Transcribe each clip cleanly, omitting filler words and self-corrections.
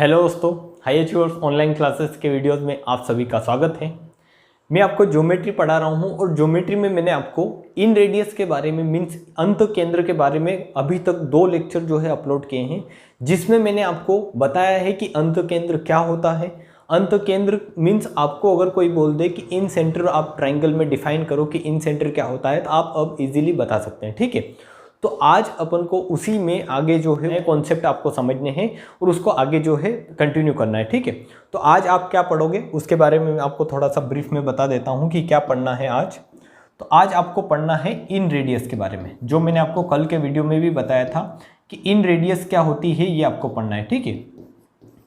Hello दोस्तों, high achievers online classes के videos में आप सभी का स्वागत है। मैं आपको ज्योमेट्री पढ़ा रहा हूं और ज्योमेट्री में मैंने आपको इन रेडियस के बारे में मीन्स अंत केंद्र के बारे में अभी तक 2 लेक्चर जो है अपलोड किए हैं, जिसमें मैंने आपको बताया है कि अंत केंद्र क्या होता है। अंत केंद्र मीन्स आपको अगर कोई बोल दे कि इन सेंटर आप ट्राइंगल में डिफाइन करो कि इन सेंटर क्या होता है, तो आप अब इजीली बता सकते हैं। ठीक है, तो आज अपन को उसी में आगे जो है कॉन्सेप्ट आपको समझने हैं और उसको आगे जो है कंटिन्यू करना है। ठीक है, तो आज आप क्या पढ़ोगे उसके बारे में मैं आपको थोड़ा सा ब्रीफ में बता देता हूं कि क्या पढ़ना है आज। तो आज आपको पढ़ना है इन रेडियस के बारे में, जो मैंने आपको कल के वीडियो में भी बताया था कि इन रेडियस क्या होती है, ये आपको पढ़ना है। ठीक है,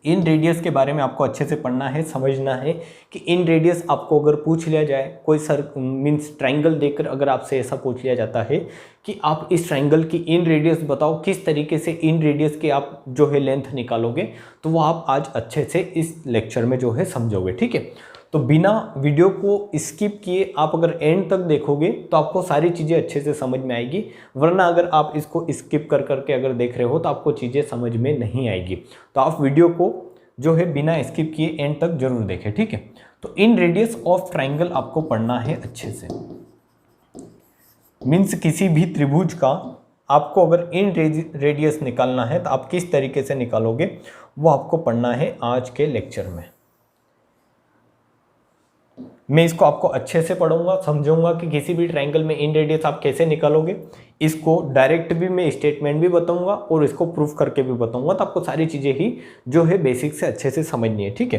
इन रेडियस के बारे में आपको अच्छे से पढ़ना है, समझना है कि इन रेडियस आपको अगर पूछ लिया जाए, कोई मीन्स ट्राइंगल देखकर अगर आपसे ऐसा पूछ लिया जाता है कि आप इस ट्राइंगल की इन रेडियस बताओ, किस तरीके से इन रेडियस के आप जो है लेंथ निकालोगे, तो वो आप आज अच्छे से इस लेक्चर में जो है समझोगे। ठीक है, तो बिना वीडियो को स्किप किए आप अगर एंड तक देखोगे तो आपको सारी चीज़ें अच्छे से समझ में आएगी, वरना अगर आप इसको स्किप कर करके अगर देख रहे हो तो आपको चीज़ें समझ में नहीं आएगी। तो आप वीडियो को जो है बिना स्किप किए एंड तक जरूर देखें। ठीक है, तो इन रेडियस ऑफ ट्राइंगल आपको पढ़ना है अच्छे से। मीन्स किसी भी त्रिभुज का आपको अगर इन रेडियस निकालना है तो आप किस तरीके से निकालोगे वो आपको पढ़ना है आज के लेक्चर में। मैं इसको आपको अच्छे से पढ़ूंगा, समझूंगा कि किसी भी ट्राइंगल में इन रेडियस आप कैसे निकालोगे। इसको डायरेक्ट भी मैं स्टेटमेंट भी बताऊंगा और इसको प्रूफ करके भी बताऊंगा, तो आपको सारी चीज़ें ही जो है बेसिक से अच्छे से समझनी है। ठीक है,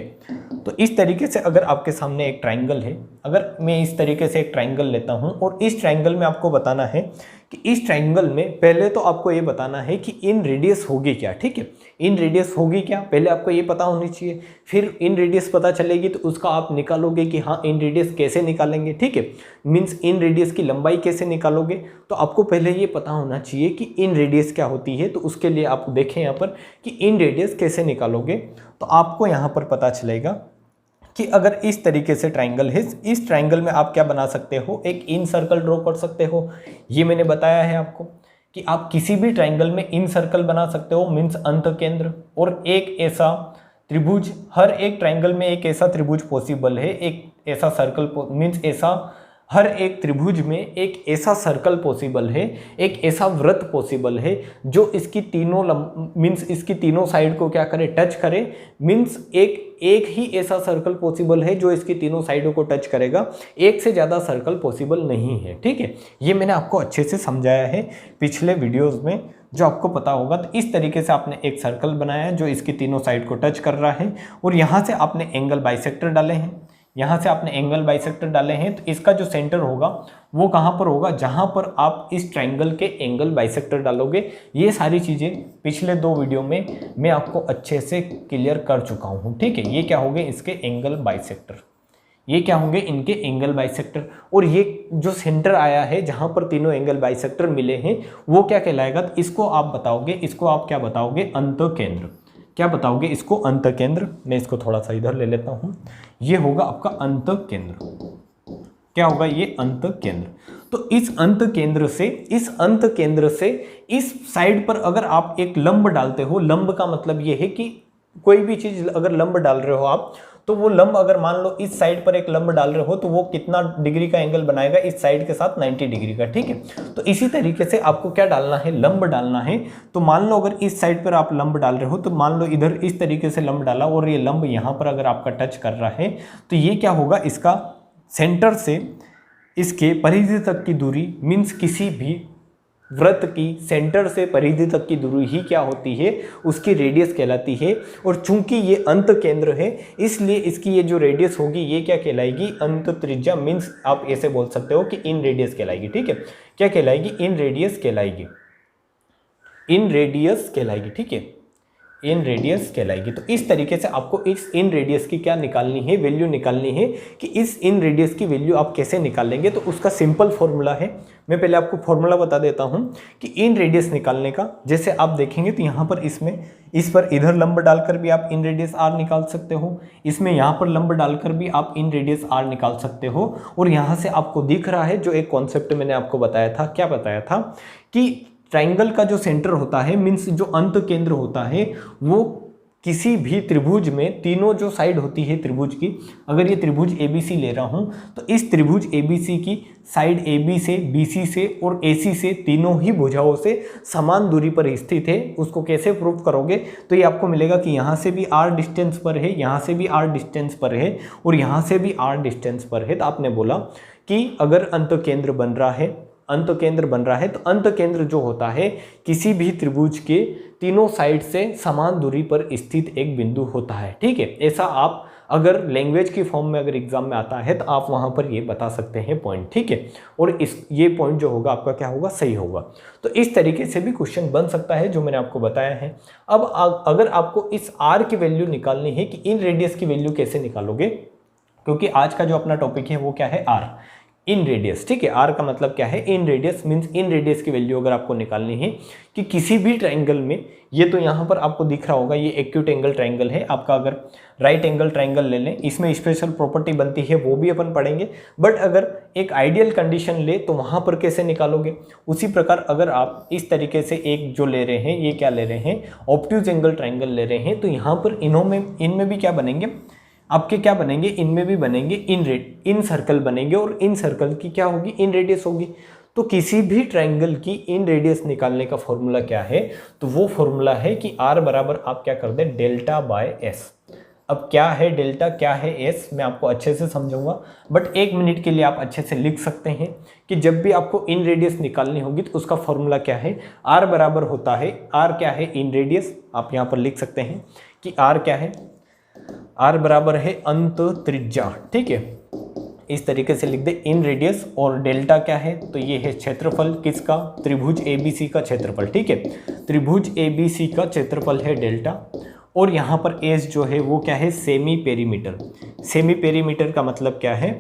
तो इस तरीके से अगर आपके सामने एक ट्राइंगल है, अगर मैं इस तरीके से एक ट्राइंगल लेता हूं और इस ट्राइंगल में आपको बताना है कि इस ट्राइंगल में पहले तो आपको ये बताना है कि इन रेडियस होगी क्या। ठीक है, इन रेडियस होगी क्या पहले आपको ये पता होनी चाहिए, फिर इन रेडियस पता चलेगी तो उसका आप निकालोगे कि हाँ इन रेडियस कैसे निकालेंगे। ठीक है, मीन्स इन रेडियस की लंबाई कैसे निकालोगे, तो आपको पहले ये पता होना चाहिए कि इन रेडियस क्या होती है। तो उसके लिए आप देखें यहाँ पर कि इन रेडियस कैसे निकालोगे, तो आपको यहाँ पर पता चलेगा कि अगर इस तरीके से ट्राइंगल है, इस ट्राइंगल में आप क्या बना सकते हो, एक इन सर्कल ड्रॉ कर सकते हो। ये मैंने बताया है आपको कि आप किसी भी ट्राइंगल में इन सर्कल बना सकते हो, मीन्स अंत केंद्र, और एक ऐसा त्रिभुज, हर एक ट्राइंगल में एक ऐसा त्रिभुज पॉसिबल है, एक ऐसा सर्कल मीन्स ऐसा हर एक त्रिभुज में एक ऐसा सर्कल पॉसिबल है, एक ऐसा वृत्त पॉसिबल है जो इसकी तीनों मीन्स इसकी तीनों साइड को क्या करे, टच करे। मीन्स एक ही ऐसा सर्कल पॉसिबल है जो इसकी तीनों साइडों को टच करेगा, एक से ज़्यादा सर्कल पॉसिबल नहीं है। ठीक है, ये मैंने आपको अच्छे से समझाया है पिछले वीडियोज़ में, जो आपको पता होगा। तो इस तरीके से आपने एक सर्कल बनाया है जो इसकी तीनों साइड को टच कर रहा है, और यहाँ से आपने एंगल बाइसेक्टर डाले हैं, यहाँ से आपने एंगल बाइसेक्टर डाले हैं, तो इसका जो सेंटर होगा वो कहाँ पर होगा, जहाँ पर आप इस ट्राइंगल के एंगल बाइसेक्टर डालोगे। ये सारी चीज़ें पिछले 2 वीडियो में मैं आपको अच्छे से क्लियर कर चुका हूँ। ठीक है, ये क्या होंगे इसके एंगल बाइसेक्टर, ये क्या होंगे इनके एंगल बाइसेक्टर, और ये जो सेंटर आया है जहाँ पर तीनों एंगल बाइसेक्टर मिले हैं वो क्या कहलाएगा, तो इसको आप बताओगे, इसको आप क्या बताओगे, अंत केंद्र। क्या बताओगे इसको, अंत केंद्र। मैं इसको थोड़ा सा इधर ले लेता हूँ, ये होगा आपका अंत केंद्र। क्या होगा ये, अंत केंद्र। तो इस अंत केंद्र से इस साइड पर अगर आप एक लंब डालते हो, लंब का मतलब ये है कि कोई भी चीज अगर लंब डाल रहे हो आप, तो वो लंब अगर मान लो इस साइड पर एक लंब डाल रहे हो तो वो कितना डिग्री का एंगल बनाएगा, इस साइड के साथ 90 डिग्री का। ठीक है, तो इसी तरीके से आपको क्या डालना है, लंब डालना है। तो मान लो अगर इस साइड पर आप लंब डाल रहे हो, तो मान लो इधर इस तरीके से लंब डाला और ये लंब यहाँ पर अगर आपका टच कर रहा है, तो ये क्या होगा, इसका सेंटर से इसके परिधि तक की दूरी, मीन्स किसी भी वृत्त की सेंटर से परिधि तक की दूरी ही क्या होती है, उसकी रेडियस कहलाती है। और चूंकि ये अंत केंद्र है, इसलिए इसकी ये जो रेडियस होगी ये क्या कहलाएगी, अंत त्रिज्या, मीन्स आप ऐसे बोल सकते हो कि इन रेडियस कहलाएगी। ठीक है, क्या कहलाएगी, इन रेडियस कहलाएगी, इन रेडियस कहलाएगी। ठीक है, इन रेडियस कहलाएगी। तो इस तरीके से आपको इस इन रेडियस की क्या निकालनी है, वैल्यू निकालनी है कि इस इन रेडियस की वैल्यू आप कैसे निकालेंगे। तो उसका सिंपल फॉर्मूला है, मैं पहले आपको फॉर्मूला बता देता हूं कि इन रेडियस निकालने का। जैसे आप देखेंगे तो यहाँ पर इस पर इधर लंब डालकर भी आप इन रेडियस आर निकाल सकते हो, इसमें यहाँ पर लंब डालकर भी आप इन रेडियस आर निकाल सकते हो। और यहाँ से आपको दिख रहा है जो एक कॉन्सेप्ट मैंने आपको बताया था, क्या बताया था कि ट्राइंगल का जो सेंटर होता है, मीन्स जो अंत केंद्र होता है, वो किसी भी त्रिभुज में तीनों जो साइड होती है त्रिभुज की, अगर ये त्रिभुज ABC ले रहा हूँ तो इस त्रिभुज ABC की साइड AB से, BC से और AC से तीनों ही भुजाओं से समान दूरी पर स्थित है। उसको कैसे प्रूव करोगे? तो ये आपको मिलेगा कि यहाँ से भी R डिस्टेंस पर है, यहाँ से भी R डिस्टेंस पर है और यहाँ से भी R डिस्टेंस पर है। तो आपने बोला कि अगर अंतकेंद्र बन रहा है, अंतकेंद्र बन रहा है तो अंतकेंद्र जो होता है किसी भी त्रिभुज के तीनों साइड से समान दूरी पर स्थित एक बिंदु होता है। ठीक है, ऐसा आप अगर लैंग्वेज की फॉर्म में अगर एग्जाम में आता है तो आप वहां पर ये बता सकते हैं पॉइंट। ठीक है, और ये पॉइंट जो होगा आपका क्या होगा? सही होगा। तो इस तरीके से भी क्वेश्चन बन सकता है जो मैंने आपको बताया है। अब अगर आपको इस R की वैल्यू निकालनी है कि इन रेडियस की वैल्यू कैसे निकालोगे, क्योंकि आज का जो अपना टॉपिक है वो क्या है? R, इन रेडियस। ठीक है, R का मतलब क्या है? इन रेडियस मीन्स इन रेडियस की वैल्यू अगर आपको निकालनी है कि किसी भी ट्राइंगल में, ये तो यहाँ पर आपको दिख रहा होगा ये एक्यूट एंगल ट्राइंगल है आपका। अगर राइट एंगल ट्राइंगल ले लें, इसमें स्पेशल प्रॉपर्टी बनती है वो भी अपन पढ़ेंगे, बट अगर एक आइडियल कंडीशन ले तो वहाँ पर कैसे निकालोगे? उसी प्रकार अगर आप इस तरीके से एक जो ले रहे हैं, ये क्या ले रहे हैं? ऑब्ट्यूज एंगल ट्राइंगल ले रहे हैं, तो यहाँ पर इनमें भी क्या बनेंगे? आपके क्या बनेंगे? इनमें भी बनेंगे इन सर्कल बनेंगे और इन सर्कल की क्या होगी? इन रेडियस होगी। तो किसी भी ट्राइंगल की इन रेडियस निकालने का फॉर्मूला क्या है? तो वो फॉर्मूला है कि R बराबर आप क्या कर दें? Delta by S। अब क्या है डेल्टा, क्या है S, मैं आपको अच्छे से समझाऊंगा, बट एक मिनट के लिए आप अच्छे से लिख सकते हैं कि जब भी आपको इन रेडियस निकालनी होगी तो उसका फॉर्मूला क्या है? R बराबर होता है, R क्या है? इन रेडियस। आप यहाँ पर लिख सकते हैं कि R क्या है? R बराबर है अंत त्रिज्या। ठीक है, इस तरीके से लिख दे इन रेडियस। और डेल्टा क्या है? तो ये है क्षेत्रफल किसका? त्रिभुज ABC का क्षेत्रफल। ठीक है, त्रिभुज ABC का क्षेत्रफल है डेल्टा। और यहाँ पर एस जो है वो क्या है? Semi perimeter. सेमी पेरीमीटर का मतलब क्या है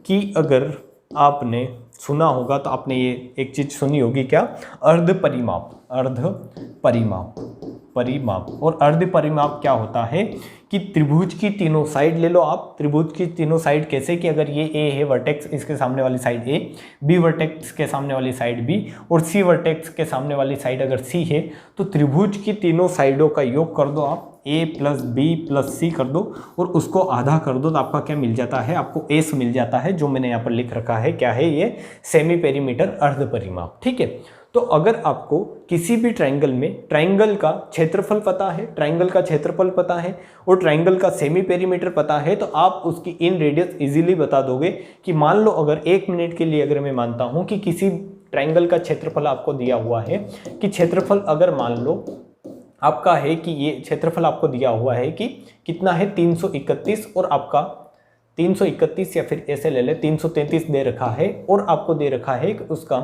कि अगर आपने सुना होगा तो आपने ये एक चीज सुनी होगी, क्या? अर्ध परिमाप। अर्ध परिमाप और अर्ध परिमाप क्या होता है कि त्रिभुज की तीनों साइड ले लो आप। त्रिभुज की तीनों साइड कैसे कि अगर ये A है वर्टेक्स, इसके सामने वाली साइड A, B वर्टेक्स के सामने वाली साइड B और C वर्टेक्स के सामने वाली साइड अगर C है, तो त्रिभुज की तीनों साइडों का योग कर दो आप, A plus B plus C कर दो और उसको आधा कर दो, तो आपका क्या मिल जाता है? आपको S मिल जाता है, जो मैंने यहाँ पर लिख रखा है। क्या है ये? सेमी पेरीमीटर अर्ध परिमाप। ठीक है, तो अगर आपको किसी भी ट्राइंगल में ट्राइंगल का क्षेत्रफल पता है, ट्राइंगल का क्षेत्रफल पता है और ट्राइंगल का सेमी पेरीमीटर पता है, तो आप उसकी इन रेडियस इजीली बता दोगे। कि मान लो अगर एक मिनट के लिए अगर मैं मानता हूं कि किसी ट्राइंगल का क्षेत्रफल आपको दिया हुआ है, कि क्षेत्रफल अगर मान लो आपका है कि ये क्षेत्रफल आपको दिया हुआ है कि कितना है? 331 और आपका 331 या फिर ऐसे ले ले 333 दे रखा है और आपको दे रखा है कि उसका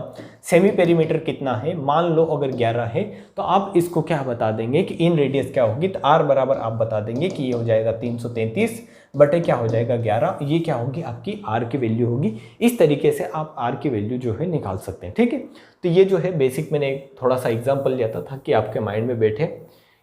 सेमी पेरीमीटर कितना है? मान लो अगर 11 है, तो आप इसको क्या बता देंगे कि इन रेडियस क्या होगी? तो R बराबर आप बता देंगे कि ये हो जाएगा 333 बटे क्या हो जाएगा? 11। ये क्या होगी? आपकी R की वैल्यू होगी। इस तरीके से आप R की वैल्यू जो है निकाल सकते हैं। ठीक है, तो ये जो है बेसिक मैंने थोड़ा सा एग्जाम्पल लिया था कि आपके माइंड में बैठे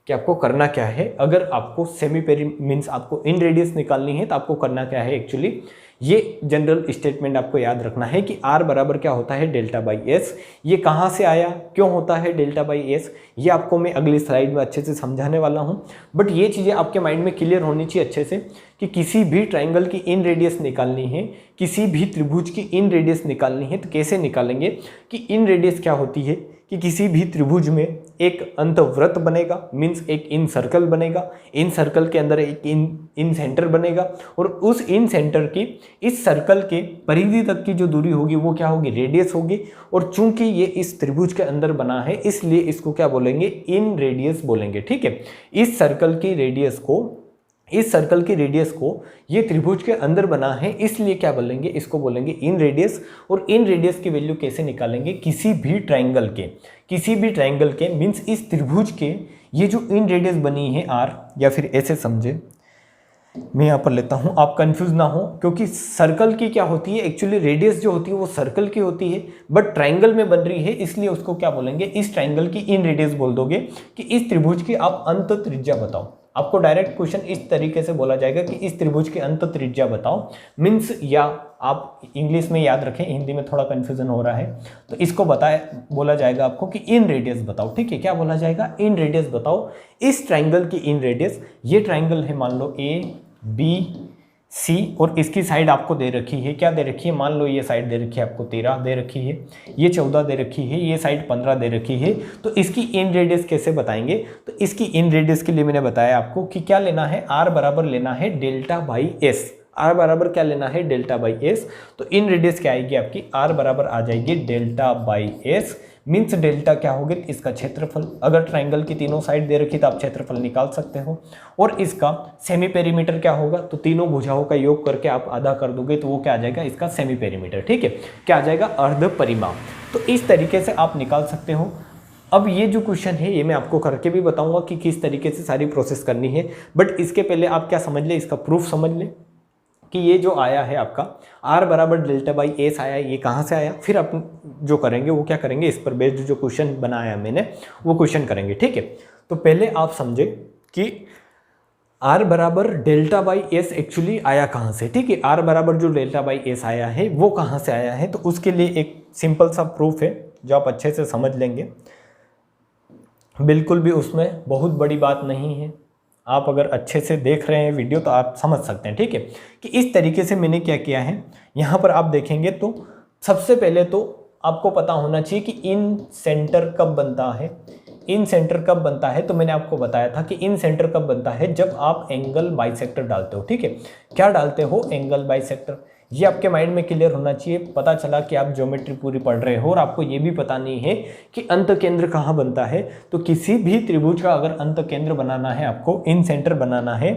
कि आपको करना क्या है। अगर आपको सेमी पेरी मीन्स आपको इन रेडियस निकालनी है तो आपको करना क्या है? एक्चुअली ये जनरल स्टेटमेंट आपको याद रखना है कि R बराबर क्या होता है? Delta by S। ये कहाँ से आया, क्यों होता है डेल्टा बाई S, ये आपको मैं अगली स्लाइड में अच्छे से समझाने वाला हूँ। बट ये चीज़ें आपके माइंड में क्लियर होनी चाहिए अच्छे से कि किसी भी ट्राइंगल की इन रेडियस निकालनी है, किसी भी त्रिभुज की इन रेडियस निकालनी है, तो कैसे निकालेंगे? कि इन रेडियस क्या होती है कि किसी भी त्रिभुज में एक अंतवृत्त बनेगा, मीन्स एक इन सर्कल बनेगा, इन सर्कल के अंदर एक इन सेंटर बनेगा और उस इन सेंटर की इस सर्कल के परिधि तक की जो दूरी होगी वो क्या होगी? रेडियस होगी। और चूंकि ये इस त्रिभुज के अंदर बना है इसलिए इसको क्या बोलेंगे? इन रेडियस बोलेंगे। ठीक है, इस सर्कल की रेडियस को ये त्रिभुज के अंदर बना है इसलिए क्या बोलेंगे? इसको बोलेंगे इन रेडियस। और इन रेडियस की वैल्यू कैसे निकालेंगे? किसी भी ट्राइंगल के मीन्स इस त्रिभुज के ये जो इन रेडियस बनी है R, या फिर ऐसे समझे, मैं यहाँ पर लेता हूँ, आप कंफ्यूज ना हो, क्योंकि सर्कल की क्या होती है? एक्चुअली रेडियस जो होती है वो सर्कल की होती है, बट ट्राइंगल में बन रही है इसलिए उसको क्या बोलेंगे? इस ट्राइंगल की इन रेडियस बोल दोगे कि इस त्रिभुज की आप अंत त्रिज्या बताओ। आपको डायरेक्ट क्वेश्चन इस तरीके से बोला जाएगा कि इस त्रिभुज की अंत त्रिज्या बताओ, मीन्स, या आप इंग्लिश में याद रखें, हिंदी में थोड़ा कंफ्यूजन हो रहा है, तो इसको बोला जाएगा आपको कि इन रेडियस बताओ। ठीक है, क्या बोला जाएगा? इन रेडियस बताओ इस ट्राइंगल की इन रेडियस। ये ट्राइंगल है मान लो ए बी सी, और इसकी साइड आपको दे रखी है, क्या दे रखी है? मान लो ये साइड दे रखी है आपको 13 दे रखी है, ये 14 दे रखी है, ये साइड 15 दे रखी है। तो इसकी इन रेडियस कैसे बताएंगे? तो इसकी इन रेडियस के लिए मैंने बताया आपको कि क्या लेना है, आर बराबर लेना है डेल्टा बाई एस। आर बराबर क्या लेना है? Delta by S. तो इन रेडियस क्या आएगी आपकी? आर बराबर आ जाएगी delta by S, means delta क्या होगी? इसका क्षेत्रफल। अगर ट्राइंगल की तीनों साइड दे रखी तो आप क्षेत्रफल निकाल सकते हो। और इसका सेमी पेरीमीटर क्या होगा? तो तीनों भुजाओं का योग करके आप आधा कर दोगे तो वो क्या आ जाएगा? इसका सेमी पेरीमीटर। ठीक है, क्या आ जाएगा? अर्ध परिमाप। तो इस तरीके से आप निकाल सकते हो। अब ये जो क्वेश्चन है ये मैं आपको करके भी बताऊंगा कि किस तरीके से सारी प्रोसेस करनी है, बट इसके पहले आप क्या समझ ले, इसका प्रूफ समझ ले कि ये जो आया है आपका r बराबर डेल्टा बाई एस आया, ये कहाँ से आया। फिर आप जो करेंगे वो क्या करेंगे, इस पर बेस्ड जो क्वेश्चन बनाया मैंने वो क्वेश्चन करेंगे। ठीक है, तो पहले आप समझे कि r बराबर डेल्टा बाई एस एक्चुअली आया कहाँ से। ठीक है, r बराबर जो डेल्टा बाई एस आया है वो कहाँ से आया है, तो उसके लिए एक सिंपल सा प्रूफ है जो आप अच्छे से समझ लेंगे। बिल्कुल भी उसमें बहुत बड़ी बात नहीं है, आप अगर अच्छे से देख रहे हैं वीडियो तो आप समझ सकते हैं। ठीक है, कि इस तरीके से मैंने क्या किया है, यहाँ पर आप देखेंगे तो सबसे पहले तो आपको पता होना चाहिए कि इन सेंटर कब बनता है। इन सेंटर कब बनता है, तो मैंने आपको बताया था कि इन सेंटर कब बनता है, जब आप एंगल बाइसेक्टर डालते हो। ठीक है, क्या डालते हो? Angle bisector. ये आपके माइंड में क्लियर होना चाहिए। पता चला कि आप ज्योमेट्री पूरी पढ़ रहे हो और आपको ये भी पता नहीं है कि अंत केंद्र कहाँ बनता है। तो किसी भी त्रिभुज का अगर अंत केंद्र बनाना है, आपको इन सेंटर बनाना है,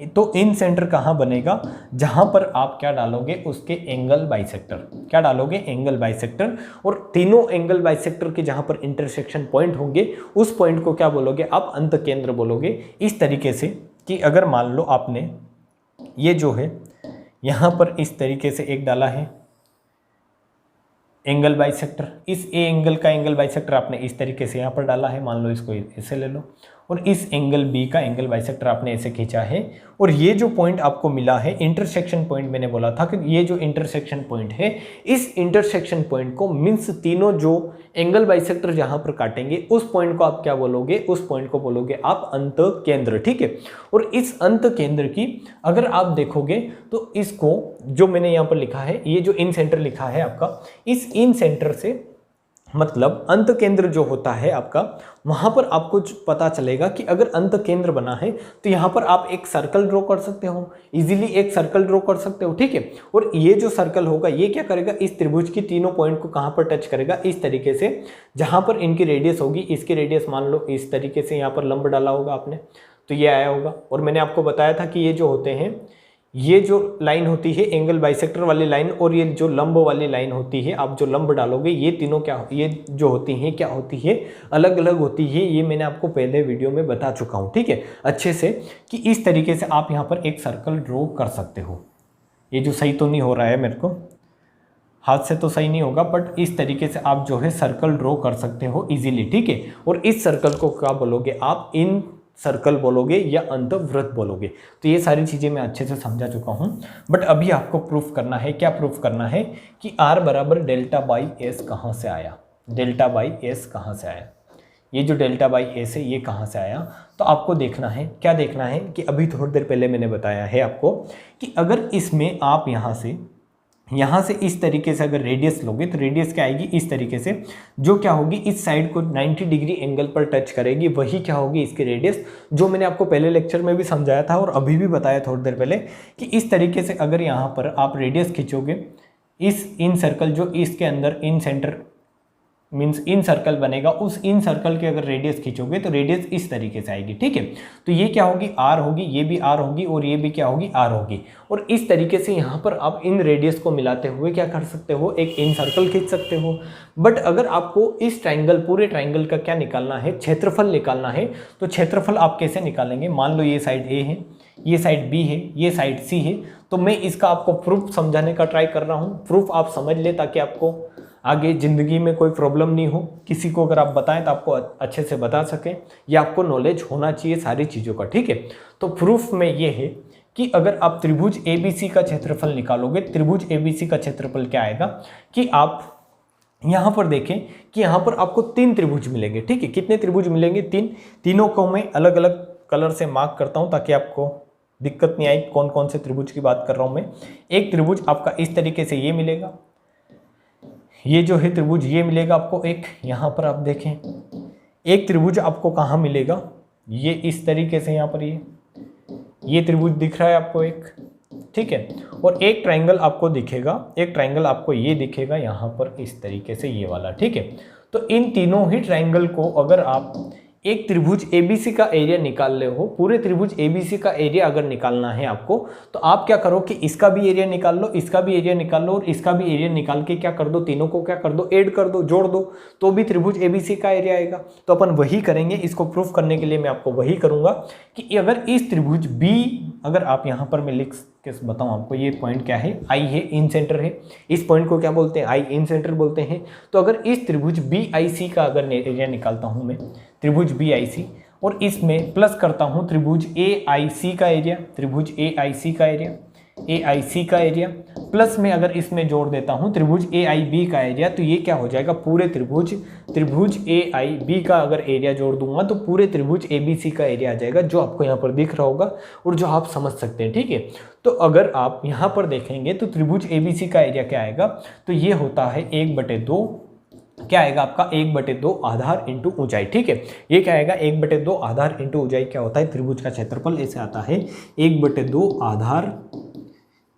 तो इन सेंटर कहाँ बनेगा? जहाँ पर आप क्या डालोगे? उसके एंगल बाइसेक्टर। क्या डालोगे? Angle bisector. और तीनों एंगल बाइसेक्टर के जहाँ पर इंटरसेक्शन पॉइंट होंगे उस पॉइंट को क्या बोलोगे? आप अंत केंद्र बोलोगे। इस तरीके से कि अगर मान लो आपने ये जो है यहाँ पर इस तरीके से एक डाला है एंगल बाइसेक्टर, इस ए एंगल का एंगल बाइसेक्टर आपने इस तरीके से यहाँ पर डाला है, मान लो इसको ऐसे ले लो, और इस एंगल बी का एंगल बाइसेक्टर आपने ऐसे खींचा है। और ये जो पॉइंट आपको मिला है इंटरसेक्शन पॉइंट, मैंने बोला था कि ये जो इंटरसेक्शन पॉइंट है, इस इंटरसेक्शन पॉइंट को मीन्स तीनों जो एंगल बाइसेक्टर जहाँ पर काटेंगे उस पॉइंट को आप क्या बोलोगे? उस पॉइंट को बोलोगे आप अंत केंद्र। ठीक है, और इस अंत केंद्र की अगर आप देखोगे तो इसको जो मैंने यहाँ पर लिखा है, ये जो इन सेंटर लिखा है आपका, इस इन सेंटर से मतलब अंत केंद्र जो होता है आपका, वहां पर आपको पता चलेगा कि अगर अंत केंद्र बना है तो यहाँ पर आप एक सर्कल ड्रॉ कर सकते हो, इजीली एक सर्कल ड्रॉ कर सकते हो। ठीक है, और ये जो सर्कल होगा ये क्या करेगा? इस त्रिभुज की तीनों पॉइंट को कहाँ पर टच करेगा? इस तरीके से, जहाँ पर इनकी रेडियस होगी, इसकी रेडियस मान लो इस तरीके से यहाँ पर लंब डाला होगा आपने, तो ये आया होगा। और मैंने आपको बताया था कि ये जो होते हैं, ये जो लाइन होती है एंगल बाइसेक्टर वाली लाइन, और ये जो लंब वाली लाइन होती है, आप जो लंब डालोगे ये तीनों क्या, ये जो होती हैं क्या होती है? अलग अलग होती है। ये मैंने आपको पहले वीडियो में बता चुका हूँ। ठीक है, अच्छे से, कि इस तरीके से आप यहाँ पर एक सर्कल ड्रॉ कर सकते हो। ये जो सही तो नहीं हो रहा है मेरे को, हाथ से तो सही नहीं होगा, बट इस तरीके से आप जो है सर्कल ड्रॉ कर सकते हो इजीली। ठीक है, और इस सर्कल को क्या बोलोगे आप? इन सर्कल बोलोगे या अंतवृत्त बोलोगे। तो ये सारी चीज़ें मैं अच्छे से समझा चुका हूँ, बट अभी आपको प्रूफ करना है। क्या प्रूफ करना है? कि r बराबर डेल्टा बाई एस कहाँ से आया? डेल्टा बाई एस कहाँ से आया? ये जो डेल्टा बाई एस है ये कहाँ से आया? तो आपको देखना है, क्या देखना है कि अभी थोड़ी देर पहले मैंने बताया है आपको कि अगर इसमें आप यहाँ से इस तरीके से अगर रेडियस लोगे तो रेडियस क्या आएगी? इस तरीके से, जो क्या होगी? इस साइड को 90 डिग्री एंगल पर टच करेगी, वही क्या होगी? इसकी रेडियस, जो मैंने आपको पहले लेक्चर में भी समझाया था और अभी भी बताया थोड़ी देर पहले, कि इस तरीके से अगर यहाँ पर आप रेडियस खींचोगे, इस इन सर्कल जो इसके अंदर इन सेंटर मीन्स इन सर्कल बनेगा, उस इन सर्कल के अगर रेडियस खींचोगे तो रेडियस इस तरीके से आएगी। ठीक है, तो ये क्या होगी? आर होगी, ये भी आर होगी और ये भी क्या होगी? आर होगी। और इस तरीके से यहाँ पर आप इन रेडियस को मिलाते हुए क्या कर सकते हो? एक इन सर्कल खींच सकते हो। बट अगर आपको इस ट्राइंगल, पूरे ट्राइंगल का क्या निकालना है? क्षेत्रफल निकालना है। तो क्षेत्रफल आप कैसे निकालेंगे? मान लो ये साइड ए है, ये साइड बी है, ये साइड सी है, तो मैं इसका आपको प्रूफ समझाने का ट्राई कर रहा हूँ। प्रूफ आप समझ ले ताकि आपको आगे ज़िंदगी में कोई प्रॉब्लम नहीं हो, किसी को अगर आप बताएं तो आपको अच्छे से बता सकें, या आपको नॉलेज होना चाहिए सारी चीज़ों का, ठीक है। तो प्रूफ में ये है कि अगर आप त्रिभुज ABC का क्षेत्रफल निकालोगे, त्रिभुज ABC का क्षेत्रफल क्या आएगा कि आप यहाँ पर देखें कि यहाँ पर आपको 3 त्रिभुज मिलेंगे, ठीक है। कितने त्रिभुज मिलेंगे? 3। तीनों को मैं अलग अलग कलर से मार्क करता हूँ ताकि आपको दिक्कत नहीं आई कौन कौन से त्रिभुज की बात कर रहा हूँ मैं। एक त्रिभुज आपका इस तरीके से ये मिलेगा, ये जो है त्रिभुज ये मिलेगा आपको एक, यहाँ पर आप देखें। एक त्रिभुज आपको कहाँ मिलेगा? ये इस तरीके से यहाँ पर ये त्रिभुज दिख रहा है आपको एक, ठीक है। और एक ट्रायंगल आपको दिखेगा, एक ट्रायंगल आपको ये दिखेगा यहाँ पर इस तरीके से, ये वाला, ठीक है। तो इन तीनों ही ट्रायंगल को अगर आप एक त्रिभुज ABC का एरिया निकाल ले हो, पूरे त्रिभुज ABC का एरिया अगर निकालना है आपको, तो आप क्या करो कि इसका भी एरिया निकाल लो, इसका भी एरिया निकाल लो और इसका भी एरिया निकाल के क्या कर दो, तीनों को क्या कर दो, ऐड कर दो, जोड़ दो, तो भी त्रिभुज ABC का एरिया आएगा। तो अपन वही करेंगे, इसको प्रूफ करने के लिए मैं आपको वही करूंगा कि अगर इस त्रिभुज B, अगर आप यहाँ पर मैं लिख के बताऊँ आपको, ये पॉइंट क्या है, I है, इन सेंटर है, इस पॉइंट को क्या बोलते हैं, I इन सेंटर बोलते हैं। तो अगर इस त्रिभुज BIC का अगर एरिया निकालता हूँ मैं, त्रिभुज BIC, और इसमें प्लस करता हूँ त्रिभुज AIC का एरिया, त्रिभुज AIC का एरिया, AIC का एरिया, प्लस में अगर इसमें जोड़ देता हूँ त्रिभुज AIB का एरिया, तो ये क्या हो जाएगा, पूरे त्रिभुज AIB का अगर एरिया जोड़ दूंगा तो पूरे त्रिभुज ABC का एरिया आ जाएगा, जो आपको यहाँ पर दिख रहा होगा और जो आप समझ सकते हैं, ठीक है। तो अगर आप यहाँ पर देखेंगे तो त्रिभुज ABC का एरिया क्या आएगा, तो ये होता है 1/2, क्या आएगा आपका 1/2 आधार इंटू ऊंचाई, ठीक है। ये क्या आएगा 1/2 आधार इंटू ऊंचाई, क्या होता है त्रिभुज का क्षेत्रफल ऐसे आता है 1/2 आधार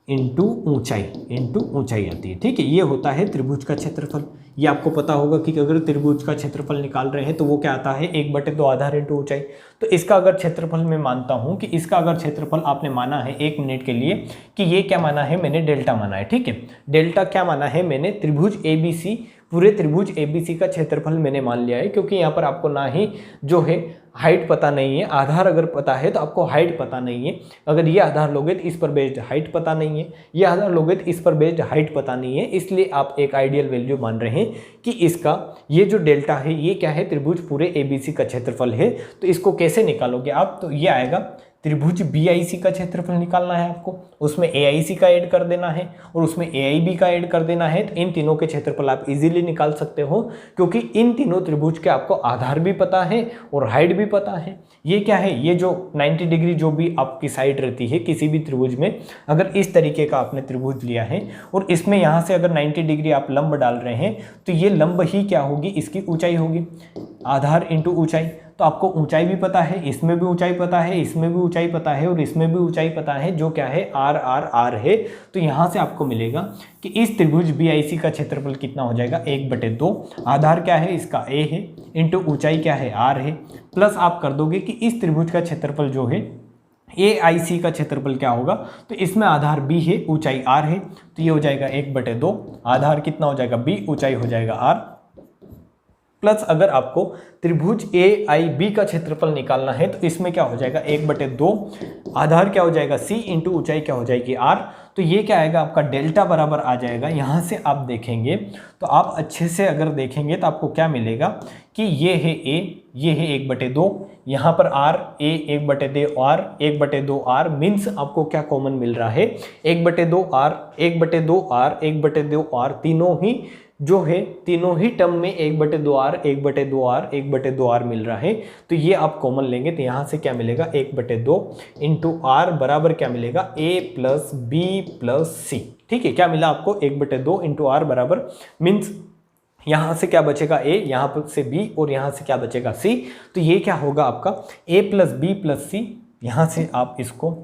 इंटू ऊंचाई आती है, ठीक है। ये होता है त्रिभुज का क्षेत्रफल। ये आपको पता होगा कि अगर त्रिभुज का क्षेत्रफल निकाल रहे हैं तो वो क्या आता है 1/2 आधार इंटू ऊंचाई। तो इसका अगर क्षेत्रफल मैं मानता हूं कि इसका अगर क्षेत्रफल आपने माना है 1 मिनट के लिए कि ये क्या माना है, मैंने डेल्टा माना है, ठीक है। डेल्टा क्या माना है मैंने, त्रिभुज ABC, पूरे त्रिभुज ABC का क्षेत्रफल मैंने मान लिया है, क्योंकि यहाँ पर आपको ना ही जो है हाइट पता नहीं है, आधार अगर पता है तो आपको हाइट पता नहीं है। अगर ये आधार लोगे तो इस पर बेस्ड हाइट पता नहीं है, ये आधार लोगे तो इस पर बेस्ड हाइट पता नहीं है, इसलिए आप एक आइडियल वैल्यू मान रहे हैं कि इसका ये जो डेल्टा है ये क्या है, त्रिभुज पूरे ABC का क्षेत्रफल है। तो इसको कैसे निकालोगे आप, तो ये आएगा त्रिभुज BIC का क्षेत्रफल निकालना है आपको, उसमें AIC का ऐड कर देना है और उसमें AIB का ऐड कर देना है। तो इन तीनों के क्षेत्रफल आप इजीली निकाल सकते हो, क्योंकि इन तीनों त्रिभुज के आपको आधार भी पता है और हाइट भी पता है। ये क्या है, ये जो 90 डिग्री जो भी आपकी साइड रहती है किसी भी त्रिभुज में, अगर इस तरीके का आपने त्रिभुज लिया है और इसमें यहाँ से अगर 90 डिग्री आप लंब डाल रहे हैं, तो ये लंब ही क्या होगी, इसकी ऊंचाई होगी, आधार इंटू ऊंचाई। तो आपको ऊंचाई भी पता है, इसमें भी ऊंचाई पता है, इसमें भी ऊंचाई पता है और इसमें भी ऊंचाई पता है, जो क्या है R है। तो यहाँ से आपको मिलेगा कि इस त्रिभुज BIC का क्षेत्रफल कितना हो जाएगा 1/2, आधार क्या है इसका A है, इंटू ऊंचाई क्या है R है, प्लस आप कर दोगे कि इस त्रिभुज का क्षेत्रफल जो है AIC का क्षेत्रफल क्या होगा, तो इसमें आधार B है, ऊंचाई R है, तो ये हो जाएगा 1/2, आधार कितना हो जाएगा B, ऊंचाई हो जाएगा R, प्लस अगर आपको त्रिभुज AIB का क्षेत्रफल निकालना है तो इसमें क्या हो जाएगा 1/2, आधार क्या हो जाएगा C, इंटू ऊंचाई क्या हो जाएगी R। तो ये क्या आएगा आपका डेल्टा बराबर आ जाएगा। यहाँ से आप देखेंगे तो आप अच्छे से अगर देखेंगे तो आपको क्या मिलेगा कि ये है A, ये है 1/2, यहाँ पर R, A 1/2R मीन्स आपको क्या कॉमन मिल रहा है 1/2R, 1/2R, तीनों ही जो है तीनों ही टर्म में 1/2R मिल रहा है। तो ये आप कॉमन लेंगे तो यहाँ से क्या मिलेगा 1/2 इंटू R बराबर क्या मिलेगा A plus B plus C, ठीक है। क्या मिला आपको 1/2 इंटू R बराबर मीन्स यहाँ से क्या बचेगा A, यहाँ पर से B और यहाँ से क्या बचेगा C। तो ये क्या होगा आपका A plus B plus C। यहाँ से आप इसको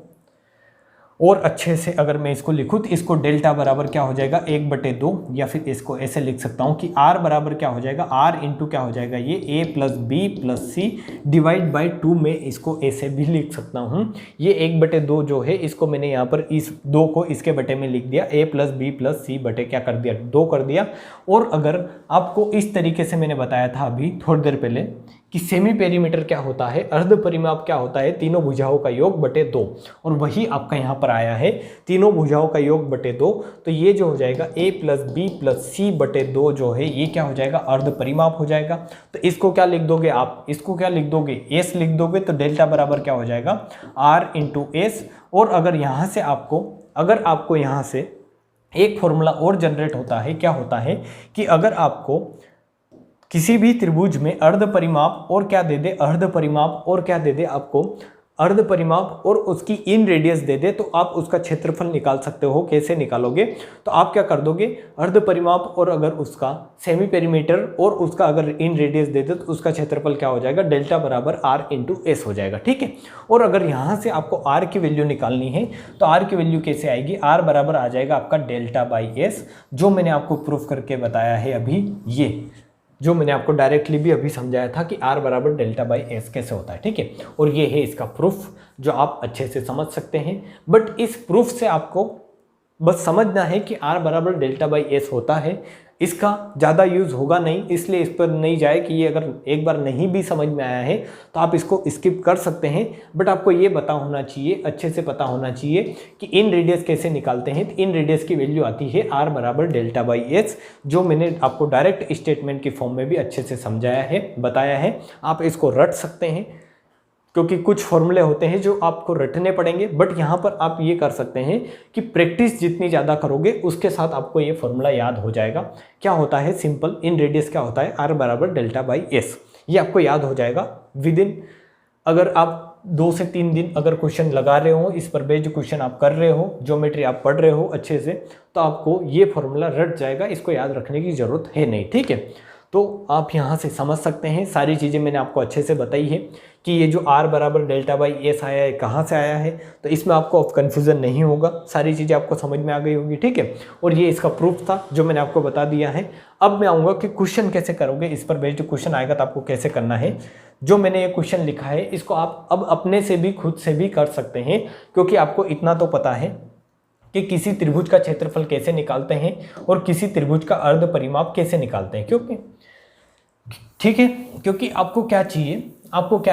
और अच्छे से अगर मैं इसको लिखूँ तो इसको डेल्टा बराबर क्या हो जाएगा 1/2, या फिर इसको ऐसे लिख सकता हूँ कि R बराबर क्या हो जाएगा R इंटू क्या हो जाएगा ये A plus B plus C divide by 2 में इसको ऐसे भी लिख सकता हूँ। ये 1/2 जो है इसको मैंने यहाँ पर इस 2 को इसके बटे में लिख दिया, A plus B plus C बटे क्या कर दिया 2 कर दिया। और अगर आपको इस तरीके से मैंने बताया था अभी थोड़ी देर पहले कि सेमी पेरीमीटर क्या होता है, अर्ध परिमाप क्या होता है, तीनों भुजाओं का योग बटे 2, और वही आपका यहाँ पर आया है तीनों भुजाओं का योग बटे 2। तो ये जो हो जाएगा a प्लस बी प्लस सी बटे 2 जो है ये क्या हो जाएगा, अर्ध परिमाप हो जाएगा। तो इसको क्या लिख दोगे आप, इसको क्या लिख दोगे, s लिख दोगे, तो डेल्टा बराबर क्या हो जाएगा, r इंटू एस। और अगर आपको यहाँ से एक फॉर्मूला और जनरेट होता है, क्या होता है कि अगर आपको किसी भी त्रिभुज में अर्ध परिमाप और क्या दे दे, अर्ध परिमाप और क्या दे दे, आपको अर्ध परिमाप और उसकी इन रेडियस दे दे, तो आप उसका क्षेत्रफल निकाल सकते हो। कैसे निकालोगे, तो आप क्या कर दोगे, अर्ध परिमाप और अगर उसका सेमी पेरीमीटर और उसका अगर इन रेडियस दे दे तो उसका क्षेत्रफल क्या हो जाएगा, डेल्टा बराबर r इंटू एस हो जाएगा, ठीक है। और अगर यहाँ से आपको r की वैल्यू निकालनी है तो r की वैल्यू कैसे आएगी, r बराबर आ जाएगा आपका डेल्टा बाई एस, जो मैंने आपको प्रूफ करके बताया है अभी, ये जो मैंने आपको डायरेक्टली भी अभी समझाया था कि r बराबर डेल्टा बाई एस कैसे होता है, ठीक है। और ये है इसका प्रूफ जो आप अच्छे से समझ सकते हैं। बट इस प्रूफ से आपको बस समझना है कि r बराबर डेल्टा बाई एस होता है, इसका ज़्यादा यूज़ होगा नहीं, इसलिए इस पर नहीं जाए कि ये अगर एक बार नहीं भी समझ में आया है तो आप इसको स्किप कर सकते हैं। बट आपको ये पता होना चाहिए, अच्छे से पता होना चाहिए कि इन रेडियस कैसे निकालते हैं। तो इन रेडियस की वैल्यू आती है r बराबर डेल्टा बाई एस, जो मैंने आपको डायरेक्ट स्टेटमेंट की फॉर्म में भी अच्छे से समझाया है, बताया है। आप इसको रट सकते हैं क्योंकि कुछ फॉर्मूले होते हैं जो आपको रटने पड़ेंगे, बट यहाँ पर आप ये कर सकते हैं कि प्रैक्टिस जितनी ज़्यादा करोगे उसके साथ आपको ये फॉर्मूला याद हो जाएगा। क्या होता है, सिंपल इन रेडियस क्या होता है, r बराबर डेल्टा बाई एस, ये आपको याद हो जाएगा विद इन, अगर आप 2 से 3 दिन अगर क्वेश्चन लगा रहे हो, इस पर बेस्ड क्वेश्चन आप कर रहे हो, ज्योमेट्री आप पढ़ रहे हो अच्छे से, तो आपको ये फॉर्मूला रट जाएगा, इसको याद रखने की ज़रूरत है नहीं, ठीक है। तो आप यहाँ से समझ सकते हैं, सारी चीज़ें मैंने आपको अच्छे से बताई है कि ये जो r बराबर डेल्टा बाई एस आया है कहाँ से आया है, तो इसमें आपको अब कन्फ्यूज़न नहीं होगा, सारी चीज़ें आपको समझ में आ गई होगी, ठीक है। और ये इसका प्रूफ था जो मैंने आपको बता दिया है। अब मैं आऊँगा कि क्वेश्चन कैसे करोगे, इस पर बेस्ड क्वेश्चन आएगा तो आपको कैसे करना है। जो मैंने ये क्वेश्चन लिखा है इसको आप अब अपने से भी खुद से भी कर सकते हैं, क्योंकि आपको इतना तो पता है कि किसी त्रिभुज का क्षेत्रफल कैसे निकालते हैं और किसी त्रिभुज का अर्ध परिमाप कैसे निकालते हैं, क्योंकि ठीक है, क्योंकि आपको क्या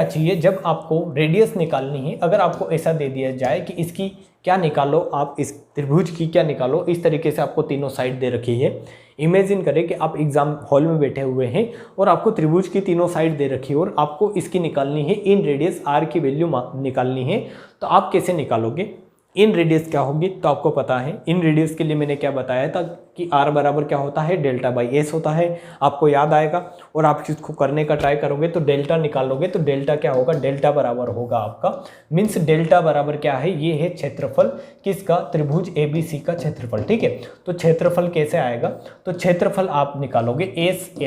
चाहिए, जब आपको रेडियस निकालनी है, अगर आपको ऐसा दे दिया जाए कि इसकी क्या निकालो, आप इस त्रिभुज की क्या निकालो, इस तरीके से आपको तीनों साइड दे रखी है। इमेजिन करें कि आप एग्जाम हॉल में बैठे हुए हैं और आपको त्रिभुज की तीनों साइड दे रखी है और आपको इसकी निकालनी है, इन रेडियस r की वैल्यू निकालनी है, तो आप कैसे निकालोगे। इन रेडियस क्या होगी, तो आपको पता है इन रेडियस के लिए मैंने क्या बताया था कि r बराबर क्या होता है, डेल्टा बाई एस होता है, आपको याद आएगा। और आप इसको करने का ट्राई करोगे तो डेल्टा निकालोगे, तो डेल्टा क्या होगा, डेल्टा बराबर होगा आपका, मीन्स डेल्टा बराबर क्या है, ये है क्षेत्रफल किसका, त्रिभुज ABC का क्षेत्रफल, ठीक है। तो क्षेत्रफल कैसे आएगा, तो क्षेत्रफल आप निकालोगे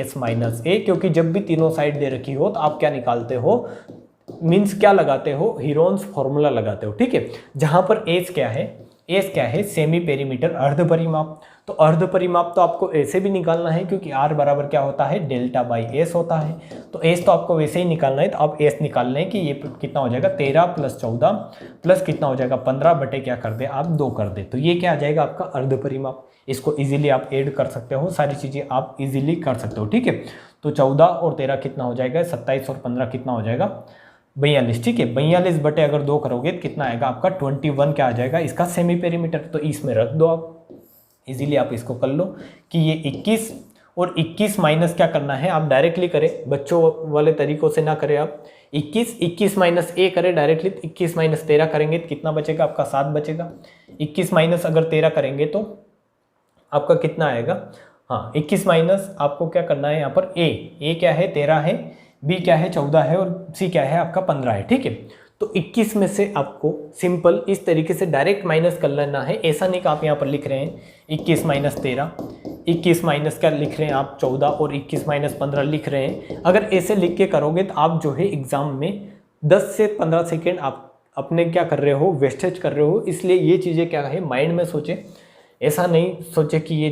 s माइनस a, क्योंकि जब भी तीनों साइड दे रखी हो तो आप क्या निकालते हो, मीन्स क्या लगाते हो, हीरोन्स फॉर्मूला लगाते हो, ठीक है। जहां पर एस क्या है, सेमी पेरीमीटर, अर्ध परिमाप। तो अर्ध परिमाप तो आपको ऐसे भी निकालना है क्योंकि r बराबर क्या होता है, डेल्टा बाई एस होता है। तो एस तो आपको वैसे ही निकालना है, तो आप एस निकाल लें कि ये कितना हो जाएगा, 13 प्लस 14 प्लस कितना हो जाएगा, 15 बटे क्या कर दे आप 2 कर दे, तो ये क्या आ जाएगा आपका अर्ध परिमाप। इसको इजीली आप ऐड कर सकते हो, सारी चीज़ें आप इजीली कर सकते हो, ठीक है। तो 14 और 13 कितना हो जाएगा, 27 और 15 कितना हो जाएगा, 42, ठीक है। 42 बटे अगर 2 करोगे तो कितना आएगा आपका 21 क्या आ जाएगा, इसका सेमी पेरीमीटर। तो इसमें रख दो आप, इजीली आप इसको कर लो कि ये 21 और 21 माइनस क्या करना है, आप डायरेक्टली करें, बच्चों वाले तरीकों से ना करें आप। 21 माइनस a करें डायरेक्टली, तो 21 माइनस 13 करेंगे तो कितना बचेगा आपका, 7 बचेगा। 21 माइनस अगर 13 करेंगे तो आपका कितना आएगा, हाँ 21 माइनस आपको क्या करना है यहाँ पर, a क्या है 13 है, b क्या है 14 है और c क्या है आपका 15 है, ठीक है। तो 21 में से आपको सिंपल इस तरीके से डायरेक्ट माइनस कर लेना है, ऐसा नहीं कि आप यहाँ पर लिख रहे हैं 21 माइनस 13, 21 माइनस क्या लिख रहे हैं आप 14 और 21 माइनस 15 लिख रहे हैं। अगर ऐसे लिख के करोगे तो आप जो है एग्जाम में 10 से 15 सेकेंड आप अपने क्या कर रहे हो, वेस्टेज कर रहे हो। इसलिए ये चीज़ें क्या है माइंड में सोचे, ऐसा नहीं सोचे कि ये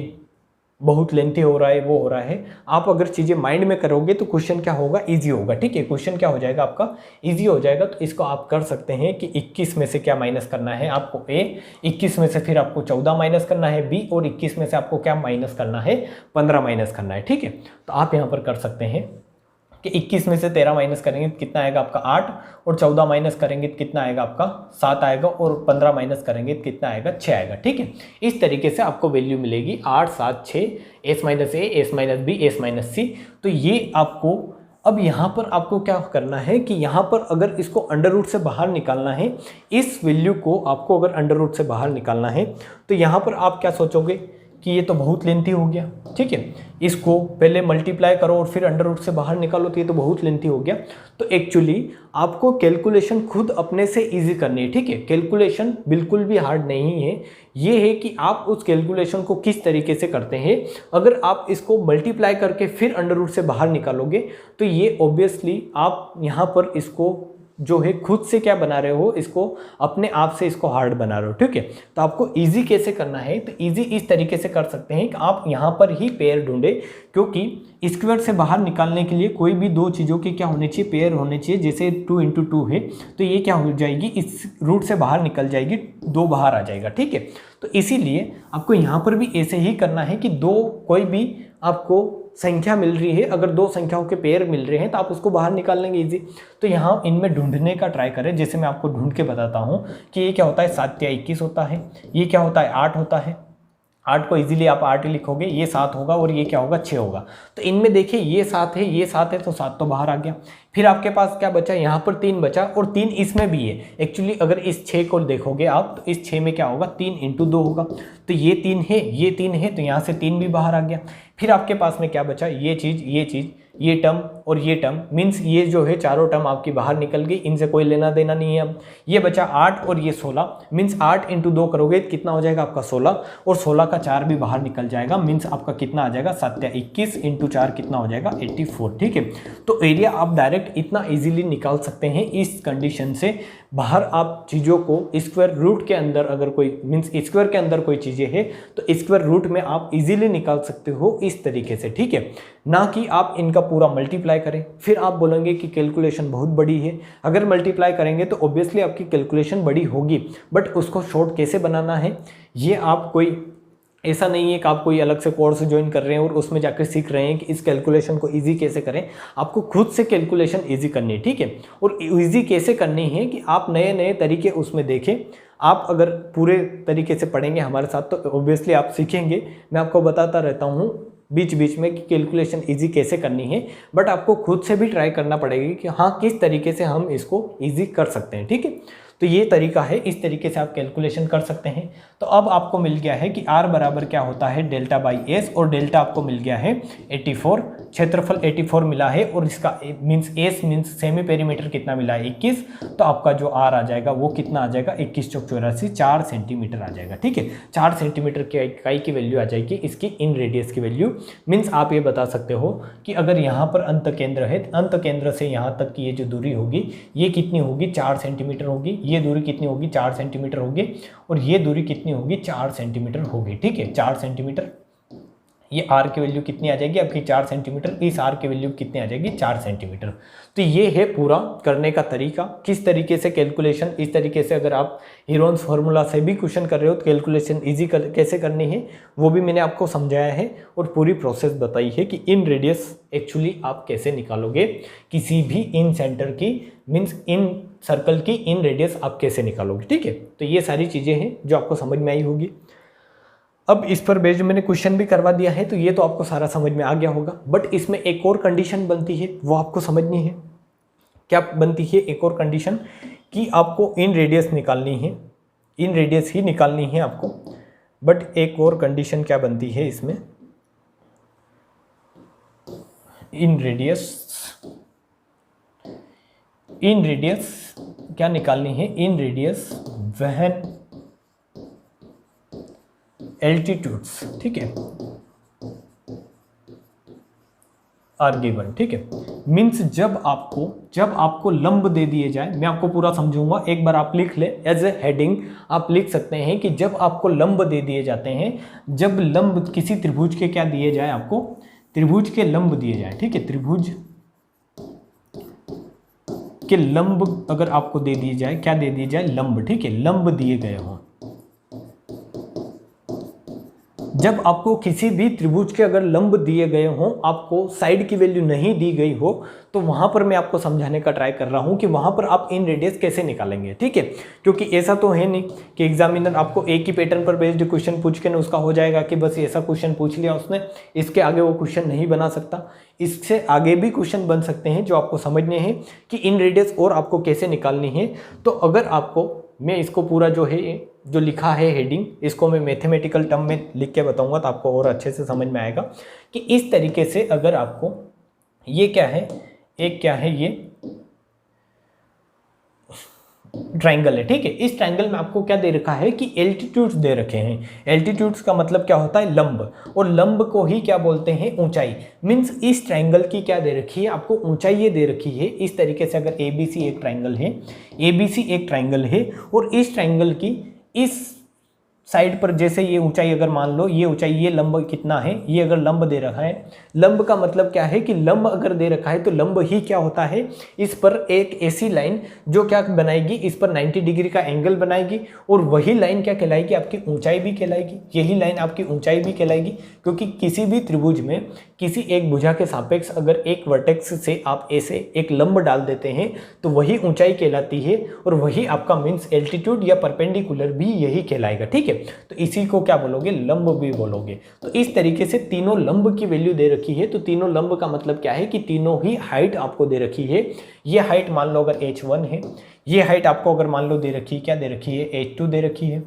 बहुत लेंथी हो रहा है वो हो रहा है। आप अगर चीज़ें माइंड में करोगे तो क्वेश्चन क्या होगा, इजी होगा, ठीक है। क्वेश्चन क्या हो जाएगा आपका, इजी हो जाएगा। तो इसको आप कर सकते हैं कि 21 में से क्या माइनस करना है आपको a, 21 में से फिर आपको 14 माइनस करना है b, और 21 में से आपको क्या माइनस करना है, 15 माइनस करना है, ठीक है। तो आप यहाँ पर कर सकते हैं कि 21 में से 13 माइनस करेंगे तो कितना आएगा आपका 8, और 14 माइनस करेंगे तो कितना आएगा आपका 7 आएगा, और 15 माइनस करेंगे तो कितना आएगा 6 आएगा। ठीक है, इस तरीके से आपको वैल्यू मिलेगी 8, 7, 6, s minus a, s minus b, s minus c. तो ये आपको अब यहाँ पर आपको क्या करना है कि यहाँ पर अगर इसको अंडर रूट से बाहर निकालना है, इस वैल्यू को आपको अगर अंडर रूट से बाहर निकालना है, तो यहाँ पर आप क्या सोचोगे कि ये तो बहुत लेंथी हो गया। ठीक है, इसको पहले मल्टीप्लाई करो और फिर अंडर रूट से बाहर निकालो तो ये तो बहुत लेंथी हो गया। तो एक्चुअली आपको कैलकुलेशन खुद अपने से इजी करनी है। ठीक है, कैलकुलेशन बिल्कुल भी हार्ड नहीं है, ये है कि आप उस कैलकुलेशन को किस तरीके से करते हैं। अगर आप इसको मल्टीप्लाई करके फिर अंडर रूट से बाहर निकालोगे तो ये ऑब्वियसली आप यहाँ पर इसको जो है खुद से क्या बना रहे हो, इसको अपने आप से इसको हार्ड बना रहे हो। ठीक है, तो आपको इजी कैसे करना है, तो इजी इस तरीके से कर सकते हैं कि आप यहाँ पर ही पेयर ढूंढे, क्योंकि स्क्वायर से बाहर निकालने के लिए कोई भी दो चीज़ों के क्या होने चाहिए, पेयर होने चाहिए। जैसे 2 × 2 है तो ये क्या हो जाएगी, इस रूट से बाहर निकल जाएगी, 2 बाहर आ जाएगा। ठीक है, तो इसीलिए आपको यहाँ पर भी ऐसे ही करना है कि दो कोई भी आपको संख्या मिल रही है, अगर दो संख्याओं के पेयर मिल रहे हैं तो आप उसको बाहर निकाल लेंगे इजी। तो यहाँ इनमें ढूंढने का ट्राई करें। जैसे मैं आपको ढूंढ के बताता हूँ कि ये क्या होता है, 7 या 21 होता है, ये क्या होता है 8 होता है, 8 को इजीली आप 8 ही लिखोगे, ये 7 होगा और ये क्या होगा 6 होगा। तो इनमें देखिए ये 7 है, ये 7 है, तो 7 तो बाहर आ गया। फिर आपके पास क्या बचा, यहाँ पर 3 बचा, और 3 इसमें भी है। एक्चुअली अगर इस 6 को देखोगे आप तो इस 6 में क्या होगा, 3 × 2 होगा। तो ये 3 है, ये 3 है, तो यहाँ से 3 भी बाहर आ गया। फिर आपके पास में क्या बचा, ये चीज़, ये चीज़, ये टर्म और ये टर्म, मीन्स ये जो है चारों टर्म आपकी बाहर निकल गई, इनसे कोई लेना देना नहीं है। अब ये बचा 8 और ये 16, मीन्स 8 × 2 करोगे तो कितना हो जाएगा आपका 16, और 16 का 4 भी बाहर निकल जाएगा, मीन्स आपका कितना आ जाएगा 7 या 21 × 4 कितना हो जाएगा 84। ठीक है, तो एरिया आप डायरेक्ट इतना इजीली निकाल सकते हैं इस कंडीशन से। बाहर आप चीज़ों को स्क्वायर रूट के अंदर, अगर कोई मीन्स स्क्वायर के अंदर कोई चीज़ें हैं तो स्क्वायर रूट में आप इजीली निकाल सकते हो इस तरीके से। ठीक है, ना कि आप इनका पूरा मल्टीप्लाई करें, फिर आप बोलेंगे कि कैलकुलेशन बहुत बड़ी है। अगर मल्टीप्लाई करेंगे तो ऑब्वियसली आपकी कैलकुलेशन बड़ी होगी, बट उसको शॉर्ट कैसे बनाना है, ये आप कोई ऐसा नहीं है कि आप कोई अलग से कोर्स ज्वाइन कर रहे हैं और उसमें जाकर सीख रहे हैं कि इस कैलकुलेशन को इजी कैसे करें। आपको खुद से कैलकुलेशन इजी करनी है। ठीक है, और इजी कैसे करनी है कि आप नए नए तरीके उसमें देखें। आप अगर पूरे तरीके से पढ़ेंगे हमारे साथ तो ऑब्वियसली आप सीखेंगे। मैं आपको बताता रहता हूँ बीच बीच में कि कैलकुलेशन इजी कैसे करनी है, बट आपको खुद से भी ट्राई करना पड़ेगी कि हाँ किस तरीके से हम इसको इजी कर सकते हैं। ठीक है, तो ये तरीका है, इस तरीके से आप कैलकुलेशन कर सकते हैं। तो अब आपको मिल गया है कि r बराबर क्या होता है डेल्टा बाई एस, और डेल्टा आपको मिल गया है 84, क्षेत्रफल 84 मिला है, और इसका means S means semi perimeter कितना मिला है 21, तो आपका जो r आ जाएगा वो कितना आ जाएगा 21 चौक 84, 4 सेंटीमीटर आ जाएगा। ठीक है, 4 सेंटीमीटर की इकाई की वैल्यू आ जाएगी इसकी इन रेडियस की वैल्यू। मीन्स आप ये बता सकते हो कि अगर यहाँ पर अंत केंद्र है, अंत केंद्र से यहाँ तक की ये जो दूरी होगी ये कितनी होगी 4 सेंटीमीटर होगी, ये दूरी कितनी होगी 4 सेंटीमीटर होगी, और ये दूरी कितनी होगी 4 सेंटीमीटर होगी। ठीक है, 4 सेंटीमीटर, ये r की वैल्यू कितनी आ जाएगी आपकी 4 सेंटीमीटर, इस r की वैल्यू कितनी आ जाएगी 4 सेंटीमीटर। तो ये है पूरा करने का तरीका, किस तरीके से कैलकुलेशन। इस तरीके से अगर आप हीरोन्स फार्मूला से भी क्वेश्चन कर रहे हो तो कैलकुलेशन इजी कैसे करनी है वो भी मैंने आपको समझाया है, और पूरी प्रोसेस बताई है कि इन रेडियस एक्चुअली आप कैसे निकालोगे किसी भी इन सेंटर की, मीन्स इन सर्कल की इन रेडियस आप कैसे निकालोगे। ठीक है, तो ये सारी चीज़ें हैं जो आपको समझ में आई होगी। अब इस पर बेस्ड मैंने क्वेश्चन भी करवा दिया है, तो ये तो आपको सारा समझ में आ गया होगा, बट इसमें एक और कंडीशन बनती है वो आपको समझनी है। क्या बनती है एक और कंडीशन, कि आपको इन रेडियस निकालनी है, इन रेडियस ही निकालनी है आपको, बट एक और कंडीशन क्या बनती है इसमें, इन रेडियस क्या निकालनी है, इन रेडियस व्हेन एल्टीट्यूड्स, ठीक है, आर गिवन। ठीक है, मीन्स जब आपको लंब दे दिए जाए, मैं आपको पूरा समझूंगा, एक बार आप लिख ले एज ए हेडिंग, आप लिख सकते हैं कि जब आपको लंब दे दिए जाते हैं, जब लंब किसी त्रिभुज के क्या दिए जाए, आपको त्रिभुज के लंब दिए जाए। ठीक है, त्रिभुज के लंब अगर आपको दे दिए जाए, क्या दे दिए जाए, लंब। ठीक है, लंब दिए गए हों, जब आपको किसी भी त्रिभुज के अगर लंब दिए गए हों, आपको साइड की वैल्यू नहीं दी गई हो, तो वहां पर मैं आपको समझाने का ट्राई कर रहा हूं कि वहां पर आप इन रेडियस कैसे निकालेंगे, ठीक है। क्योंकि ऐसा तो है नहीं कि एग्जामिनर आपको एक ही पैटर्न पर बेस्ड क्वेश्चन पूछ के ना उसका हो जाएगा कि बस ऐसा क्वेश्चन पूछ लिया उसने, इसके आगे वो क्वेश्चन नहीं बना सकता। इससे आगे भी क्वेश्चन बन सकते हैं जो आपको समझने हैं कि इन रेडियस और आपको कैसे निकालनी है। तो अगर आपको मैं इसको पूरा जो है जो लिखा है हेडिंग, इसको मैं मैथमेटिकल टर्म में लिख के बताऊंगा तो आपको और अच्छे से समझ में आएगा कि इस तरीके से अगर आपको ये क्या है, एक क्या है, ये ट्राइंगल है, ठीक है। इस ट्राइंगल में आपको क्या दे रखा है कि एल्टीट्यूड्स दे रखे हैं। एल्टीट्यूड्स का मतलब क्या होता है, लंब, और लंब को ही क्या बोलते हैं, ऊंचाई। मींस इस ट्राइंगल की क्या दे रखी है आपको, ऊंचाई ये दे रखी है। इस तरीके से अगर ABC एक ट्राइंगल है, ABC एक ट्राइंगल है, और इस ट्राइंगल की इस साइड पर जैसे ये ऊंचाई अगर मान लो, ये ऊंचाई, ये लंब कितना है, ये अगर लंब दे रखा है, लंब का मतलब क्या है कि लंब अगर दे रखा है तो लंब ही क्या होता है, इस पर एक ऐसी लाइन जो क्या बनाएगी, इस पर 90 डिग्री का एंगल बनाएगी, और वही लाइन क्या कहलाएगी, आपकी ऊंचाई भी कहलाएगी। यही लाइन आपकी ऊंचाई भी कहलाएगी, क्योंकि किसी भी त्रिभुज में किसी एक भुजा के सापेक्ष अगर एक वर्टेक्स से आप ऐसे एक लंब डाल देते हैं तो वही ऊंचाई कहलाती है, और वही आपका मीन्स एल्टीट्यूड या परपेंडिकुलर भी यही कहलाएगा, ठीक है। तो इसी को क्या बोलोगे, लंब भी बोलोगे। तो इस तरीके से तीनों लंब की वैल्यू दे रखी है। तो तीनों लंब का मतलब क्या है कि तीनों ही हाइट आपको दे रखी है। ये हाइट मान लो अगर h1 है, ये हाइट आपको अगर मान लो दे रखी है, क्या दे रखी है, h2 दे रखी है,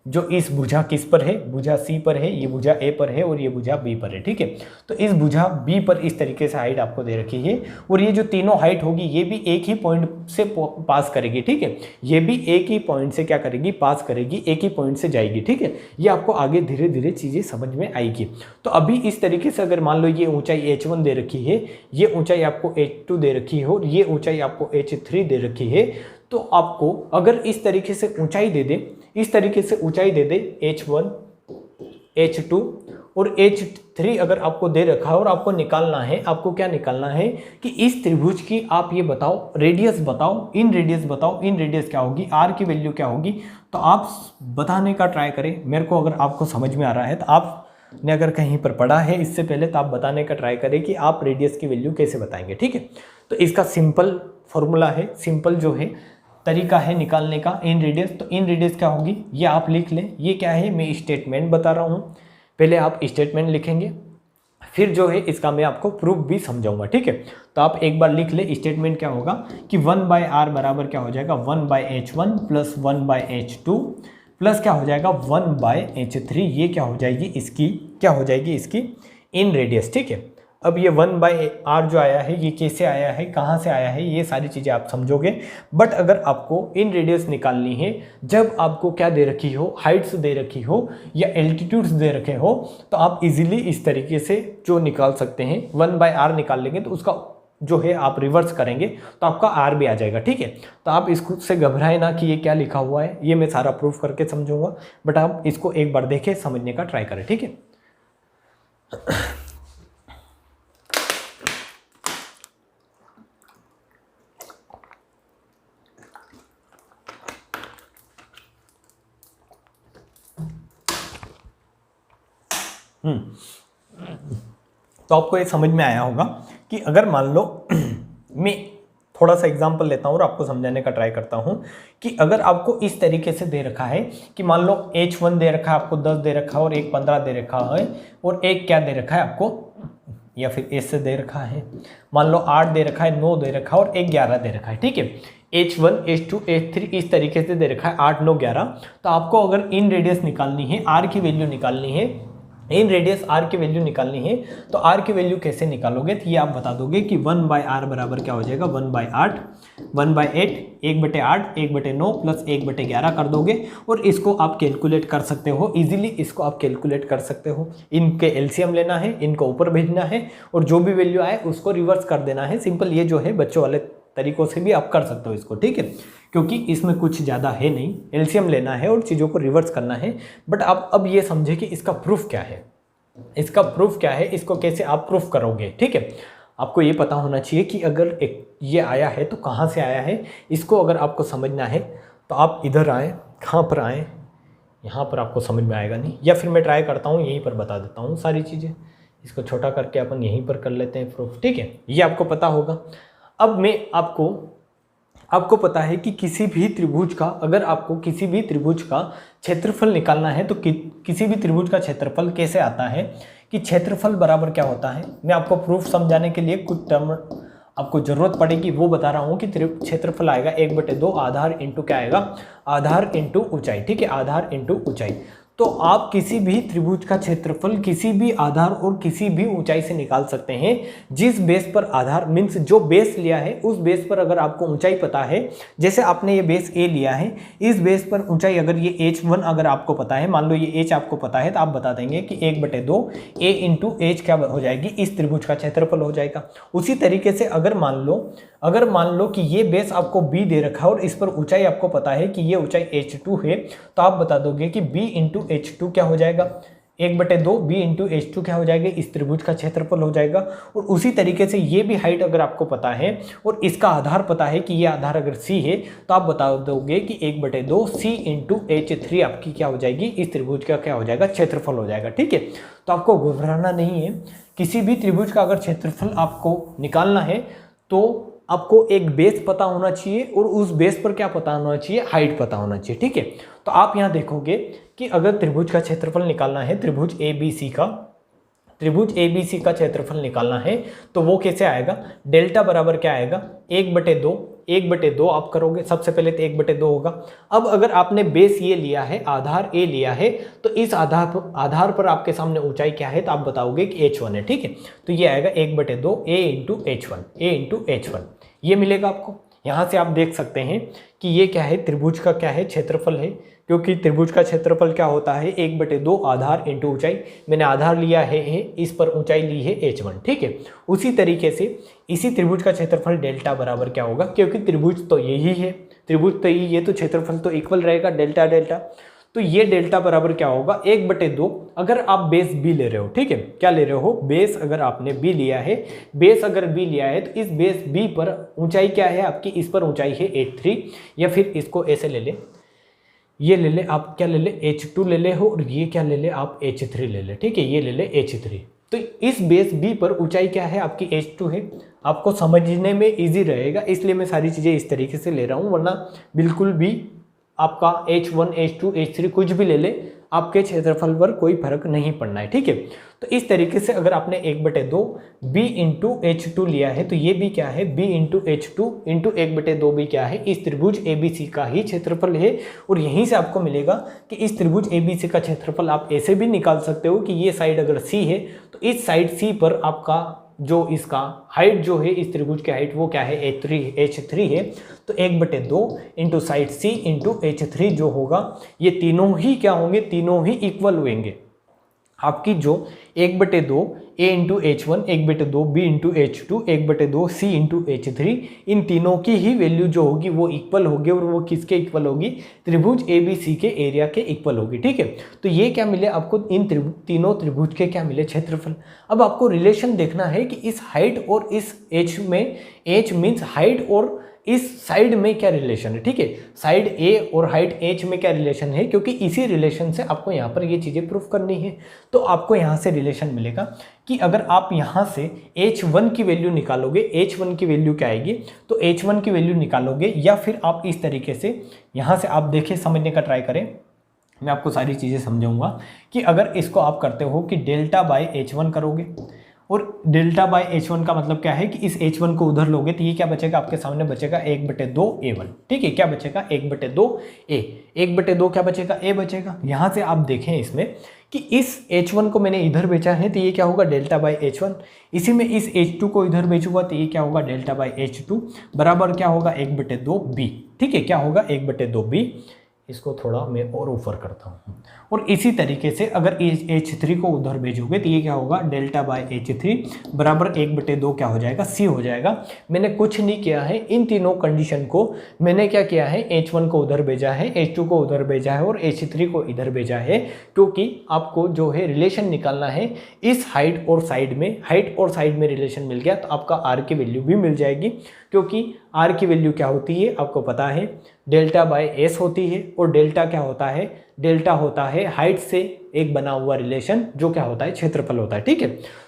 जो इस भुजा किस पर है, भुजा C पर है, ये भुजा A पर है, और ये भुजा B पर है, ठीक है। तो इस भुजा B पर इस तरीके से हाइट आपको दे रखी है, और ये जो तीनों हाइट होगी ये भी एक ही पॉइंट से पास करेगी, ठीक है। ये भी एक ही पॉइंट से क्या करेगी, पास करेगी, एक ही पॉइंट से जाएगी, ठीक है। ये आपको आगे धीरे धीरे चीज़ें समझ में आएगी। तो अभी इस तरीके से अगर मान लो ये ऊंचाई h1 दे रखी है, ये ऊंचाई आपको h2 दे रखी है, और ये ऊंचाई आपको h3 दे रखी है, तो आपको अगर इस तरीके से ऊंचाई दे दे, इस तरीके से ऊंचाई दे दे h1, h2 और h3 अगर आपको दे रखा है, और आपको निकालना है, आपको क्या निकालना है कि इस त्रिभुज की आप ये बताओ रेडियस बताओ, इन रेडियस बताओ, इन रेडियस क्या होगी, r की वैल्यू क्या होगी। तो आप बताने का ट्राई करें मेरे को, अगर आपको समझ में आ रहा है तो आपने अगर कहीं पर पढ़ा है इससे पहले तो आप बताने का ट्राई करें कि आप रेडियस की वैल्यू कैसे बताएंगे, ठीक है। तो इसका सिंपल फॉर्मूला है, सिंपल जो है तरीका है निकालने का, इन रेडियस। तो इन रेडियस क्या होगी, ये आप लिख लें। ये क्या है, मैं स्टेटमेंट बता रहा हूँ, पहले आप स्टेटमेंट लिखेंगे, फिर जो है इसका मैं आपको प्रूफ भी समझाऊंगा, ठीक है। तो आप एक बार लिख ले, स्टेटमेंट क्या होगा कि 1/r बराबर क्या हो जाएगा, 1/h1 प्लस 1/h2 प्लस क्या हो जाएगा 1/h3। ये क्या हो जाएगी, इसकी क्या हो जाएगी, इसकी इन रेडियस, ठीक है। अब ये 1/r जो आया है ये कैसे आया है, कहाँ से आया है, ये सारी चीज़ें आप समझोगे। बट अगर आपको इन रेडियस निकालनी है, जब आपको क्या दे रखी हो, हाइट्स दे रखी हो या एल्टीट्यूड्स दे रखे हो, तो आप इजीली इस तरीके से जो निकाल सकते हैं। 1/r निकाल लेंगे तो उसका जो है आप रिवर्स करेंगे तो आपका r भी आ जाएगा, ठीक है। तो आप इसको से घबराए ना कि ये क्या लिखा हुआ है, ये मैं सारा प्रूफ करके समझूंगा, बट आप इसको एक बार देखें, समझने का ट्राई करें, ठीक है। तो आपको ये समझ में आया होगा कि अगर मान लो मैं थोड़ा सा एग्जांपल लेता हूँ और आपको समझाने का ट्राई करता हूँ कि अगर आपको इस तरीके से दे रखा है कि मान लो h1 दे रखा है आपको 10 दे रखा है और एक 15 दे रखा है और एक क्या दे रखा है आपको, या फिर ऐसे दे रखा है, मान लो 8 दे रखा है, 9 दे रखा है और एक 11 दे रखा है, ठीक है। h1 h2 h3 इस तरीके से दे रखा है 8 9 11। तो आपको अगर इन रेडियस निकालनी है, r की वैल्यू निकालनी है, इन रेडियस r की वैल्यू निकालनी है, तो r की वैल्यू कैसे निकालोगे, तो ये आप बता दोगे कि 1/r बराबर क्या हो जाएगा, 1/8 1/8 1/8 1/9 प्लस 1/11 कर दोगे, और इसको आप कैलकुलेट कर सकते हो इजीली, इसको आप कैलकुलेट कर सकते हो। इनके एलसीएम लेना है, इनको ऊपर भेजना है, और जो भी वैल्यू आए उसको रिवर्स कर देना है। सिंपल, ये जो है बच्चों वाले तरीकों से भी आप कर सकते हो इसको, ठीक है, क्योंकि इसमें कुछ ज़्यादा है नहीं, एलसीएम लेना है और चीज़ों को रिवर्स करना है। बट आप अब ये समझे कि इसका प्रूफ क्या है, इसका प्रूफ क्या है, इसको कैसे आप प्रूफ करोगे, ठीक है। आपको ये पता होना चाहिए कि अगर एक ये आया है तो कहाँ से आया है, इसको अगर आपको समझना है तो आप इधर आए, कहाँ पर आए, यहाँ पर आपको समझ में आएगा नहीं, या फिर मैं ट्राई करता हूँ यहीं पर बता देता हूँ सारी चीज़ें। इसको छोटा करके अपन यहीं पर कर लेते हैं प्रूफ, ठीक है, ये आपको पता होगा। अब मैं आपको पता है कि किसी भी त्रिभुज का, अगर आपको किसी भी त्रिभुज का क्षेत्रफल निकालना है तो किसी भी त्रिभुज का क्षेत्रफल कैसे आता है कि क्षेत्रफल बराबर क्या होता है। मैं आपको प्रूफ समझाने के लिए कुछ टर्म आपको जरूरत पड़ेगी, वो बता रहा हूँ कि क्षेत्रफल आएगा 1/2 आधार इंटू क्या आएगा, आधार इंटू ऊंचाई, ठीक है, आधार इंटू ऊंचाई। तो आप किसी भी त्रिभुज का क्षेत्रफल किसी भी आधार और किसी भी ऊंचाई से निकाल सकते हैं। जिस बेस पर आधार मीन्स जो बेस लिया है उस बेस पर अगर आपको ऊंचाई पता है, जैसे आपने ये बेस ए लिया है, इस बेस पर ऊंचाई अगर ये h1 अगर आपको पता है, मान लो ये h आपको पता है, तो आप बता देंगे कि 1/2 a इंटू एच क्या हो जाएगी, इस त्रिभुज का क्षेत्रफल हो जाएगा। उसी तरीके से अगर मान लो कि ये बेस आपको b दे रखा है और इस पर ऊंचाई आपको पता है कि ये ऊंचाई h2 है, तो आप बता दोगे कि b इंटू h2 क्या हो जाएगा, 1/2 b इंटू h2 क्या हो जाएगा, इस त्रिभुज का क्षेत्रफल हो जाएगा। और उसी तरीके से ये भी हाइट अगर आपको पता है और इसका आधार पता है कि ये आधार अगर c है, तो आप बता दोगे कि 1/2 c इंटू h3 आपकी क्या हो जाएगी, इस त्रिभुज का क्या हो जाएगा, क्षेत्रफल हो जाएगा, ठीक है। तो आपको घबराना नहीं है, किसी भी त्रिभुज का अगर क्षेत्रफल आपको निकालना है तो आपको एक बेस पता होना चाहिए और उस बेस पर क्या पता होना चाहिए, हाइट पता होना चाहिए, ठीक है। तो आप यहाँ देखोगे कि अगर त्रिभुज का क्षेत्रफल निकालना है, त्रिभुज ABC का क्षेत्रफल निकालना है, तो वो कैसे आएगा, डेल्टा बराबर क्या आएगा, 1/2 आप करोगे, सबसे पहले तो 1/2 होगा। अब अगर आपने बेस ये लिया है, आधार ए लिया है, तो इस आधार पर आपके सामने ऊंचाई क्या है, तो आप बताओगे कि h1 है, ठीक है। तो ये आएगा 1/2 a इंटू h1 ये मिलेगा आपको। यहाँ से आप देख सकते हैं कि ये क्या है, त्रिभुज का क्या है, क्षेत्रफल है, क्योंकि त्रिभुज का क्षेत्रफल क्या होता है, 1/2 आधार इंटू ऊंचाई। मैंने आधार लिया है इस पर ऊंचाई ली है h1, ठीक है। उसी तरीके से इसी त्रिभुज का क्षेत्रफल डेल्टा बराबर क्या होगा, क्योंकि त्रिभुज तो यही है, तो क्षेत्रफल तो इक्वल रहेगा डेल्टा। तो ये डेल्टा बराबर क्या होगा, 1/2 अगर आप बेस b ले रहे हो, ठीक है, क्या ले रहे हो, बेस अगर आपने b लिया है, तो इस बेस b पर ऊंचाई क्या है आपकी, इस पर ऊंचाई है h3, या फिर इसको ऐसे ले ले, ये ले ले, आप क्या ले ले, h2 ले ले हो, और ये क्या ले ले, आप h3 ले ले, ठीक है, ये ले ले h3। तो इस बेस b पर ऊंचाई क्या है आपकी, h2 है। आपको समझने में इजी रहेगा, इसलिए मैं सारी चीज़ें इस तरीके से ले रहा हूँ, वरना बिल्कुल भी आपका h1 h2 h3 कुछ भी ले ले, आपके क्षेत्रफल पर कोई फर्क नहीं पड़ना है, ठीक है। तो इस तरीके से अगर आपने 1/2 b इंटू h2 लिया है, तो ये भी क्या है, b इंटू h2 इंटू 1/2 भी क्या है, इस त्रिभुज ABC का ही क्षेत्रफल है। और यहीं से आपको मिलेगा कि इस त्रिभुज ABC का क्षेत्रफल आप ऐसे भी निकाल सकते हो कि ये साइड अगर c है, तो इस साइड c पर आपका जो इसका हाइट जो है, इस त्रिभुज की हाइट वो क्या है, h3 है। तो 1/2 into side c into h3 जो होगा, ये तीनों ही क्या होंगे, तीनों ही इक्वल होंगे। आपकी जो 1/2 a into h1, 1/2 b into h2, 1/2 c into h3, इन तीनों की ही वैल्यू जो होगी वो इक्वल होगी, और वो किसके इक्वल होगी, त्रिभुज ABC के एरिया के इक्वल होगी, ठीक है। तो ये क्या मिले आपको, इन तीनों त्रिभुज के क्या मिले, क्षेत्रफल। अब आपको रिलेशन देखना है कि इस हाइट और इस h में, h मीन्स हाइट और इस साइड में क्या रिलेशन है, ठीक है, साइड A और हाइट h में क्या रिलेशन है, क्योंकि इसी रिलेशन से आपको यहाँ पर ये चीज़ें प्रूफ करनी है। तो आपको यहाँ से रिलेशन मिलेगा कि अगर आप यहाँ से h1 की वैल्यू निकालोगे, h1 की वैल्यू क्या आएगी, तो h1 की वैल्यू निकालोगे, या फिर आप इस तरीके से यहाँ से आप देखें, समझने का ट्राई करें, मैं आपको सारी चीज़ें समझाऊंगा कि अगर इसको आप करते हो कि डेल्टा बाय h1 करोगे, और डेल्टा बाय h1 का मतलब क्या है कि इस h1 को उधर लोगे, तो ये क्या बचेगा, आपके सामने बचेगा 1/2 a1, ठीक है, क्या बचेगा, 1/2 a, 1/2 क्या बचेगा, a बचेगा। यहाँ से आप देखें इसमें कि इस h1 को मैंने इधर बेचा है, तो ये क्या होगा, डेल्टा बाय h1। इसी में इस h2 को इधर बेचूंगा, तो ये क्या होगा, डेल्टा बाय h2 बराबर क्या होगा, 1/2 b, ठीक है, क्या होगा, 1/2 b। इसको थोड़ा मैं और ऊपर करता हूँ। और इसी तरीके से अगर h3 को उधर भेजोगे, तो ये क्या होगा, डेल्टा बाय h3 बराबर 1/2 क्या हो जाएगा, c हो जाएगा। मैंने कुछ नहीं किया है, इन तीनों कंडीशन को मैंने क्या किया है, h1 को उधर भेजा है, h2 को उधर भेजा है, और h3 को इधर भेजा है, क्योंकि आपको जो है रिलेशन निकालना है इस हाइट और साइड में रिलेशन मिल गया, तो आपका r की वैल्यू भी मिल जाएगी, क्योंकि आर की वैल्यू क्या होती है आपको पता है, डेल्टा बाय एस होती है, और डेल्टा क्या होता है, डेल्टा होता है हाइट से एक बना हुआ रिलेशन जो क्या होता है, क्षेत्रफल होता है। ठीक है,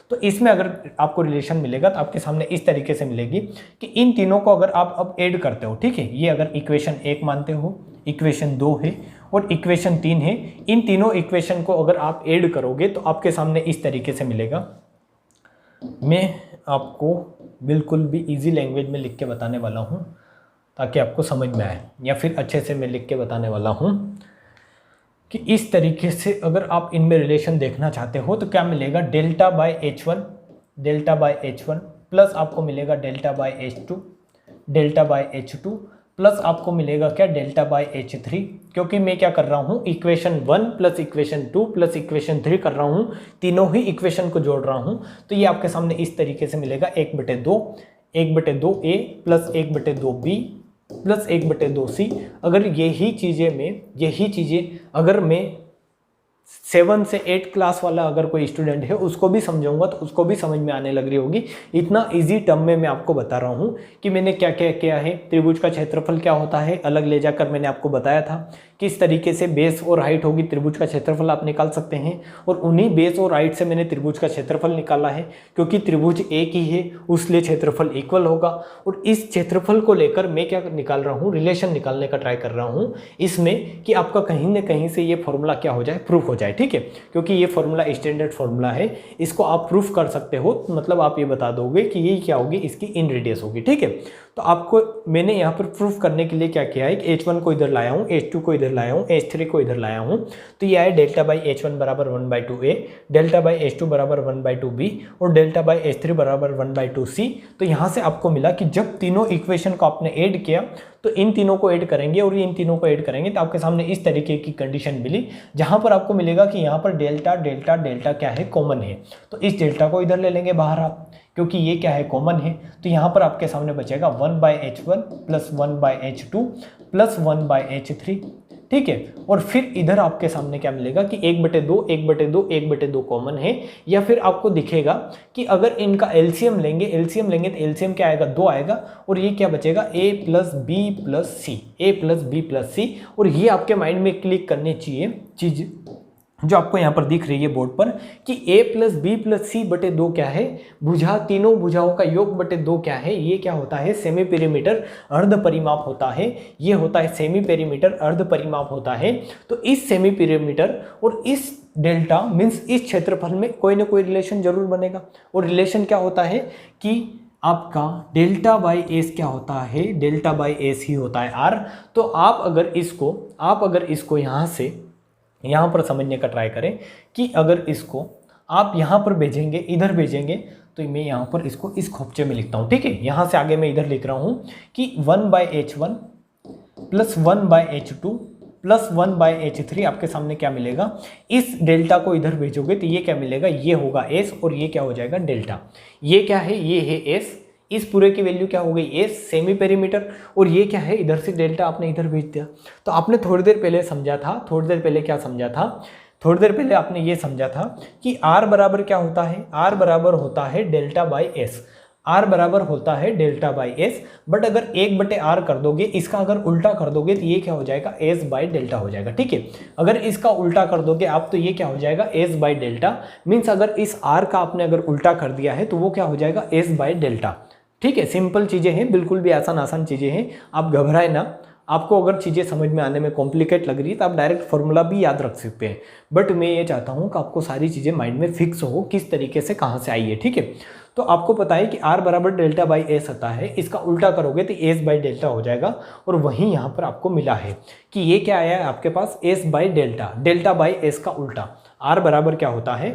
तो इसमें अगर आपको रिलेशन मिलेगा तो आपके सामने इस तरीके से मिलेगी कि इन तीनों को अगर आप अब ऐड करते हो, ठीक है, ये अगर इक्वेशन 1 मानते हो, इक्वेशन 2 है और इक्वेशन 3 है, इन तीनों इक्वेशन को अगर आप ऐड करोगे तो आपके सामने इस तरीके से मिलेगा। मैं आपको बिल्कुल भी इजी लैंग्वेज में लिख के बताने वाला हूँ ताकि आपको समझ में आए, या फिर अच्छे से मैं लिख के बताने वाला हूँ कि इस तरीके से अगर आप इनमें रिलेशन देखना चाहते हो तो क्या मिलेगा, delta by H1, delta by H1 plus आपको मिलेगा delta by H2, delta by H2 plus आपको मिलेगा क्या, डेल्टा बाय H3। क्योंकि मैं क्या कर रहा हूँ, equation 1 plus equation 2 plus equation 3 कर रहा हूँ, तीनों ही इक्वेशन को जोड़ रहा हूँ, तो ये आपके सामने इस तरीके से मिलेगा 1/2, 1/2a plus 1/2b plus 1/2c। अगर यही चीज़ें अगर मैं 7 से 8 क्लास वाला अगर कोई स्टूडेंट है उसको भी समझाऊंगा तो उसको भी समझ में आने लग रही होगी। इतना इजी टर्म में मैं आपको बता रहा हूँ कि मैंने क्या क्या किया है। त्रिभुज का क्षेत्रफल क्या होता है अलग ले जाकर मैंने आपको बताया था किस तरीके से बेस और हाइट होगी, त्रिभुज का क्षेत्रफल आप निकाल सकते हैं, और उन्हीं बेस और हाइट से मैंने त्रिभुज का क्षेत्रफल निकाला है। क्योंकि त्रिभुज एक ही है उसलिए क्षेत्रफल इक्वल होगा, और इस क्षेत्रफल को लेकर मैं क्या निकाल रहा हूँ, रिलेशन निकालने का ट्राई कर रहा हूँ इसमें कि आपका कहीं ना कहीं से ये फॉर्मूला क्या हो जाए, प्रूफ हो जाए। ठीक है, क्योंकि ये फॉर्मूला स्टैंडर्ड फॉर्मूला है, इसको आप प्रूफ कर सकते हो, मतलब आप ये बता दोगे कि ये क्या होगी, इसकी इन रेडियस होगी। ठीक है, तो आपको मैंने यहाँ पर प्रूफ करने के लिए क्या किया है कि H1 को इधर लाया हूँ, H2 को इधर लाया हूँ, H3 को इधर लाया हूँ, तो ये आया डेल्टा बाई H1 बराबर 1/2a, डेल्टा बाई H2 बराबर 1/2b और डेल्टा बाई H3 बराबर 1/2c। तो यहाँ से आपको मिला कि जब तीनों इक्वेशन को आपने ऐड किया तो इन तीनों को ऐड करेंगे और इन तीनों को ऐड करेंगे तो आपके सामने इस तरीके की कंडीशन मिली, जहाँ पर आपको मिलेगा कि यहाँ पर डेल्टा डेल्टा डेल्टा क्या है, कॉमन है। तो इस डेल्टा को इधर ले लेंगे बाहर आप, क्योंकि ये क्या है, कॉमन है। तो यहाँ पर आपके सामने बचेगा 1/H1 plus 1/H2 plus 1/H3। ठीक है, और फिर इधर आपके सामने क्या मिलेगा कि 1/2 1/2 1/2 कॉमन है, या फिर आपको दिखेगा कि अगर इनका एलसीएम लेंगे तो एलसीएम क्या आएगा, 2 आएगा, और ये क्या बचेगा, a plus b plus c, a plus b plus c. और ये आपके माइंड में क्लिक करनी चाहिए चीज जो आपको यहाँ पर दिख रही है बोर्ड पर कि a प्लस बी प्लस सी बटे 2 क्या है, भुजा, तीनों भुजाओं का योग बटे 2 क्या है, ये क्या होता है, सेमी पेरीमीटर अर्ध परिमाप होता है। ये होता है सेमी पेरीमीटर अर्ध परिमाप होता है। तो इस सेमी पेरीमीटर और इस डेल्टा मीन्स इस क्षेत्रफल में कोई ना कोई रिलेशन जरूर बनेगा, और रिलेशन क्या होता है कि आपका डेल्टा बाई एस क्या होता है, डेल्टा बाई एस ही होता है आर। तो आप अगर इसको यहाँ से यहाँ पर समझने का ट्राई करें कि अगर इसको आप यहाँ पर भेजेंगे, इधर भेजेंगे, तो मैं यहाँ पर इसको इस खोपचे में लिखता हूँ। ठीक है, यहाँ से आगे मैं इधर लिख रहा हूँ कि 1/H1 plus 1/H2 plus 1/H3 आपके सामने क्या मिलेगा, इस डेल्टा को इधर भेजोगे तो ये क्या मिलेगा, ये होगा S और ये क्या हो जाएगा, डेल्टा। ये क्या है, ये है S, इस पूरे की वैल्यू क्या हो गई, एस सेमी पेरीमीटर, और ये क्या है, इधर से डेल्टा आपने इधर भेज दिया। तो आपने थोड़ी देर पहले क्या समझा था, थोड़ी देर पहले आपने ये समझा था कि आर बराबर क्या होता है, आर बराबर होता है डेल्टा बाई एस, आर बराबर होता है डेल्टा बाई एस। बट अगर 1/r कर दोगे, इसका अगर उल्टा कर दोगे तो ये क्या हो जाएगा, एस बाई डेल्टा हो जाएगा। ठीक है, अगर इसका उल्टा कर दोगे आप तो ये क्या हो जाएगा, एस बाई डेल्टा। मीन्स अगर इस आर का आपने अगर उल्टा कर दिया है तो वो क्या हो जाएगा, एस बाई डेल्टा। ठीक है, सिंपल चीज़ें हैं, बिल्कुल भी आसान चीज़ें हैं, आप घबराए ना। आपको अगर चीज़ें समझ में आने में कॉम्प्लिकेट लग रही है तो आप डायरेक्ट फॉर्मूला भी याद रख सकते हैं, बट मैं ये चाहता हूँ कि आपको सारी चीज़ें माइंड में फिक्स हो किस तरीके से कहाँ से आई है। ठीक है, तो आपको पता है कि r बराबर डेल्टा बाई एस आता है, इसका उल्टा करोगे तो एस बाई डेल्टा हो जाएगा। और वहीं यहाँ पर आपको मिला है कि ये क्या आया है आपके पास, s by delta, delta by s का उल्टा। r बराबर क्या होता है,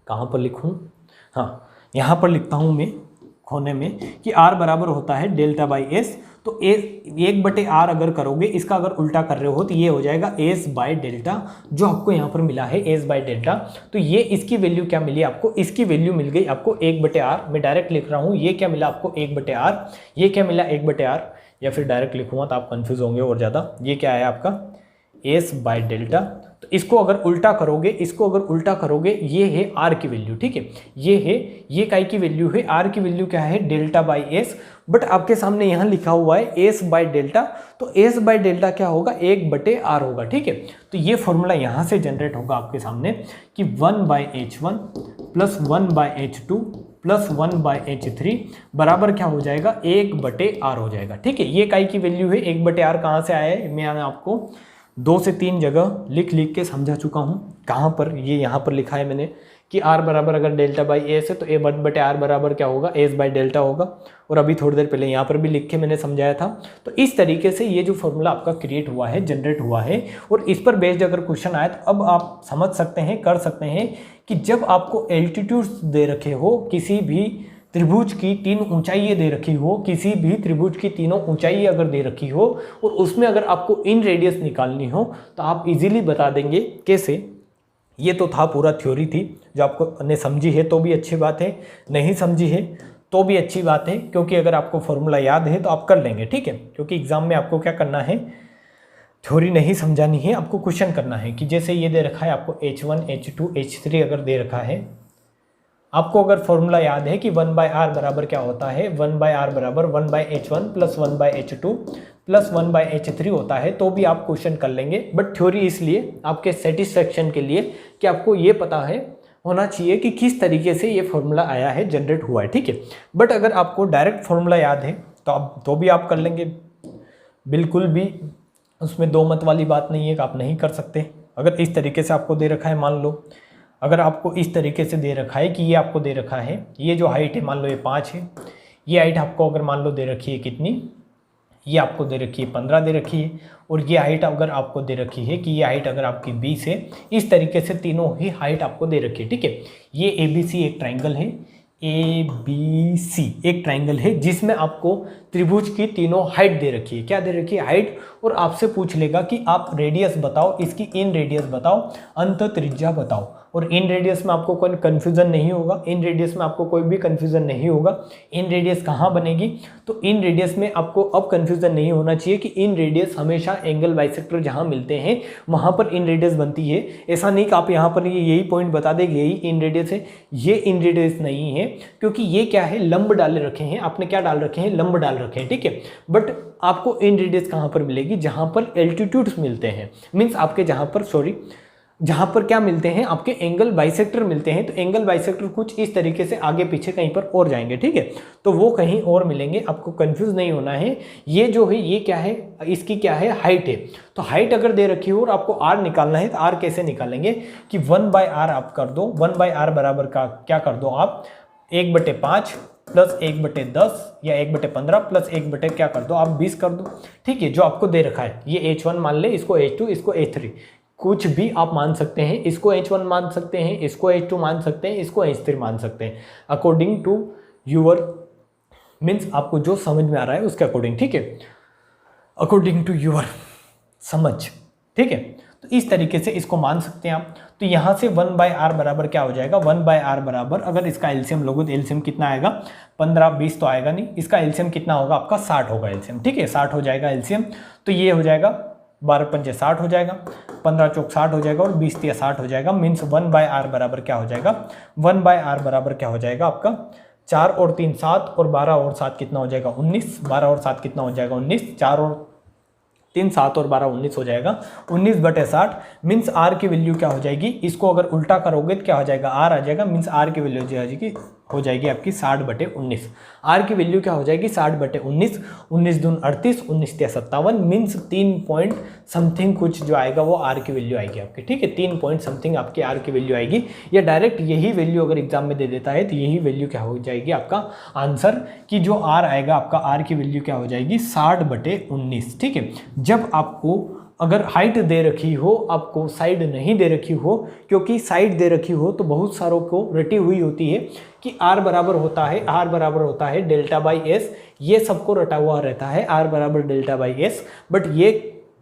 कहाँ पर लिखूँ, हाँ यहाँ पर लिखता हूँ मैं होने में कि r बराबर होता है डेल्टा बाई एस। तो 1/r अगर करोगे, इसका अगर उल्टा कर रहे हो तो ये हो जाएगा s बाई डेल्टा, जो आपको यहाँ पर मिला है s बाई डेल्टा। तो ये इसकी वैल्यू क्या मिली आपको, इसकी वैल्यू मिल गई आपको 1/r। मैं डायरेक्ट लिख रहा हूँ, ये क्या मिला आपको 1/r, ये क्या मिला 1/r, या फिर डायरेक्ट लिखूँगा तो आप कन्फ्यूज होंगे और ज़्यादा। ये क्या आया आपका s बाई डेल्टा। तो इसको अगर उल्टा करोगे, ये है आर की वैल्यू, ठीक है, ये काई की वैल्यू है, आर की वैल्यू क्या है, डेल्टा बाई एस, बट आपके सामने यहाँ लिखा हुआ है एस बाई डेल्टा, तो एस बाई डेल्टा क्या होगा, 1/r होगा, ठीक है। तो ये फॉर्मूला यहाँ से जनरेट होगा आपके सामने कि 1/h1 plus 1/h2 plus 1/h3 बराबर क्या हो जाएगा, 1/r हो जाएगा, ठीक है। ये काई की वैल्यू है, 1/r कहाँ से आया है, मैं आपको 2 से 3 जगह लिख के समझा चुका हूँ। कहाँ पर, ये यहाँ पर लिखा है मैंने कि r बराबर अगर डेल्टा बाई एस है तो a 1/r बराबर क्या होगा, एस बाई डेल्टा होगा, और अभी थोड़ी देर पहले यहाँ पर भी लिख के मैंने समझाया था। तो इस तरीके से ये जो फॉर्मूला आपका क्रिएट हुआ है, जनरेट हुआ है, और इस पर बेस्ड अगर क्वेश्चन आए तो अब आप समझ सकते हैं, कर सकते हैं कि जब आपको एल्टीट्यूड्स दे रखे हो, किसी भी त्रिभुज की 3 ऊंचाई दे रखी हो, किसी भी त्रिभुज की तीनों ऊंचाई अगर दे रखी हो, और उसमें अगर आपको इन रेडियस निकालनी हो तो आप इजीली बता देंगे कैसे। ये तो था पूरा थ्योरी थी, जो आपको ने समझी है तो भी अच्छी बात है, नहीं समझी है तो भी अच्छी बात है, क्योंकि अगर आपको फॉर्मूला याद है तो आप कर लेंगे, ठीक है। क्योंकि एग्जाम में आपको क्या करना है, थ्योरी नहीं समझानी है, आपको क्वेश्चन करना है कि जैसे ये दे रखा है आपको H1 H2 H3 अगर दे रखा है, आपको अगर फॉर्मूला याद है कि 1/r बराबर क्या होता है, 1/r बराबर 1/h1 plus 1/h2 plus 1/h3 होता है, तो भी आप क्वेश्चन कर लेंगे। बट थ्योरी इसलिए आपके सेटिस्फेक्शन के लिए कि आपको ये पता है होना चाहिए कि किस तरीके से ये फॉर्मूला आया है, जनरेट हुआ है, ठीक है। बट अगर आपको डायरेक्ट फॉर्मूला याद है तो भी आप कर लेंगे, बिल्कुल भी उसमें दो मत वाली बात नहीं है कि आप नहीं कर सकते। अगर इस तरीके से आपको दे रखा है, मान लो अगर आपको इस तरीके से दे रखा है कि ये आपको दे रखा है, ये जो हाइट है मान लो ये 5 है, ये हाइट आपको अगर मान लो दे रखी है कितनी, ये आपको दे रखी है 15 दे रखी है, और ये हाइट अगर आपको दे रखी है कि ये हाइट अगर आपकी 20 है, इस तरीके से तीनों ही हाइट आपको दे रखी है, ठीक है। ये ABC एक ट्राइंगल है, ABC एक ट्राइंगल है जिसमें आपको त्रिभुज की तीनों हाइट दे रखी है। क्या दे रखी है, हाइट, और आपसे पूछ लेगा कि आप रेडियस बताओ, इसकी इन रेडियस बताओ, अंत त्रिज्या बताओ। और इन रेडियस में आपको कोई कन्फ्यूज़न नहीं होगा, इन रेडियस में आपको कोई भी कन्फ्यूज़न नहीं होगा। इन रेडियस कहाँ बनेगी, तो इन रेडियस में आपको अब कन्फ्यूज़न नहीं होना चाहिए कि इन रेडियस हमेशा एंगल बाइसेक्टर जहाँ मिलते हैं वहाँ पर इन रेडियस बनती है। ऐसा नहीं कि आप यहाँ पर यही पॉइंट बता दें यही इन रेडियस है, ये इन रेडियस नहीं है, क्योंकि ये क्या है, लंब डाले रखे हैं, आपने क्या डाल रखे हैं, लंब डाल रखे हैं, ठीक है। बट आपको इन रेडियस कहाँ पर मिलेगी, जहाँ पर एल्टीट्यूड्स मिलते हैं, मीन्स आपके जहाँ पर क्या मिलते हैं, आपके एंगल बाइसेक्टर मिलते हैं। तो एंगल बाइसेक्टर कुछ इस तरीके से आगे पीछे कहीं पर और जाएंगे, ठीक है, तो वो कहीं और मिलेंगे, आपको कंफ्यूज नहीं होना है। ये जो है ये क्या है, इसकी क्या है, हाइट है। तो हाइट अगर दे रखी हो और आपको r निकालना है तो r कैसे निकालेंगे कि 1/r आप कर दो, 1/r बराबर का क्या कर दो आप 1/5 प्लस 1/10 या 1/15 प्लस 1/ क्या कर दो आप 20 कर दो, ठीक है। जो आपको दे रखा है ये H1 मान ले, इसको H2, इसको H3, कुछ भी आप मान सकते हैं, इसको H1 मान सकते हैं, इसको H2 मान सकते हैं, इसको H3 मान सकते हैं, अकॉर्डिंग टू यूर, मीन्स आपको जो समझ में आ रहा है उसके अकॉर्डिंग, ठीक है, अकॉर्डिंग टू यूर समझ, ठीक है। तो इस तरीके से इसको मान सकते हैं आप। तो यहाँ से 1/r बराबर क्या हो जाएगा, 1/r बराबर अगर इसका एलसीएम लोगे तो एलसीएम कितना आएगा, 15-20 तो आएगा नहीं, इसका एलसीएम कितना होगा आपका 60 होगा एलसीएम, ठीक है, 60 हो जाएगा एलसीएम। तो ये हो जाएगा 12×5 60 हो जाएगा, 15×4 60 हो जाएगा और 20×3 60 हो जाएगा। मीन्स 1/r बराबर क्या हो जाएगा, 1/r बराबर क्या हो जाएगा आपका 4 और 3 7 और 12 और 7 कितना हो जाएगा 19, 12 और 7 कितना हो जाएगा 19, 4 और 3 7 और 12 19 हो जाएगा, 19/60। मीन्स r की वैल्यू क्या हो जाएगी, इसको अगर उल्टा करोगे तो क्या हो जाएगा, r आ जाएगा। मीन्स r की वैल्यू हो जाएगी आपकी 60/19। r की वैल्यू क्या हो जाएगी 60/19, 19 दून 38, 19 57। मीन्स 3 पॉइंट समथिंग कुछ जो आएगा वो r की वैल्यू आएगी आपकी, ठीक है, 3 पॉइंट समथिंग आपकी r की वैल्यू आएगी। या डायरेक्ट यही वैल्यू अगर एग्जाम में दे देता है तो यही वैल्यू क्या हो जाएगी आपका आंसर, कि जो r आएगा आपका r की वैल्यू क्या हो जाएगी 60/19, ठीक है। जब आपको अगर हाइट दे रखी हो, आपको साइड नहीं दे रखी हो, क्योंकि साइड दे रखी हो तो बहुत सारों को रटी हुई होती है कि r बराबर होता है डेल्टा बाई एस, ये सबको रटा हुआ रहता है r बराबर डेल्टा बाई एस। बट ये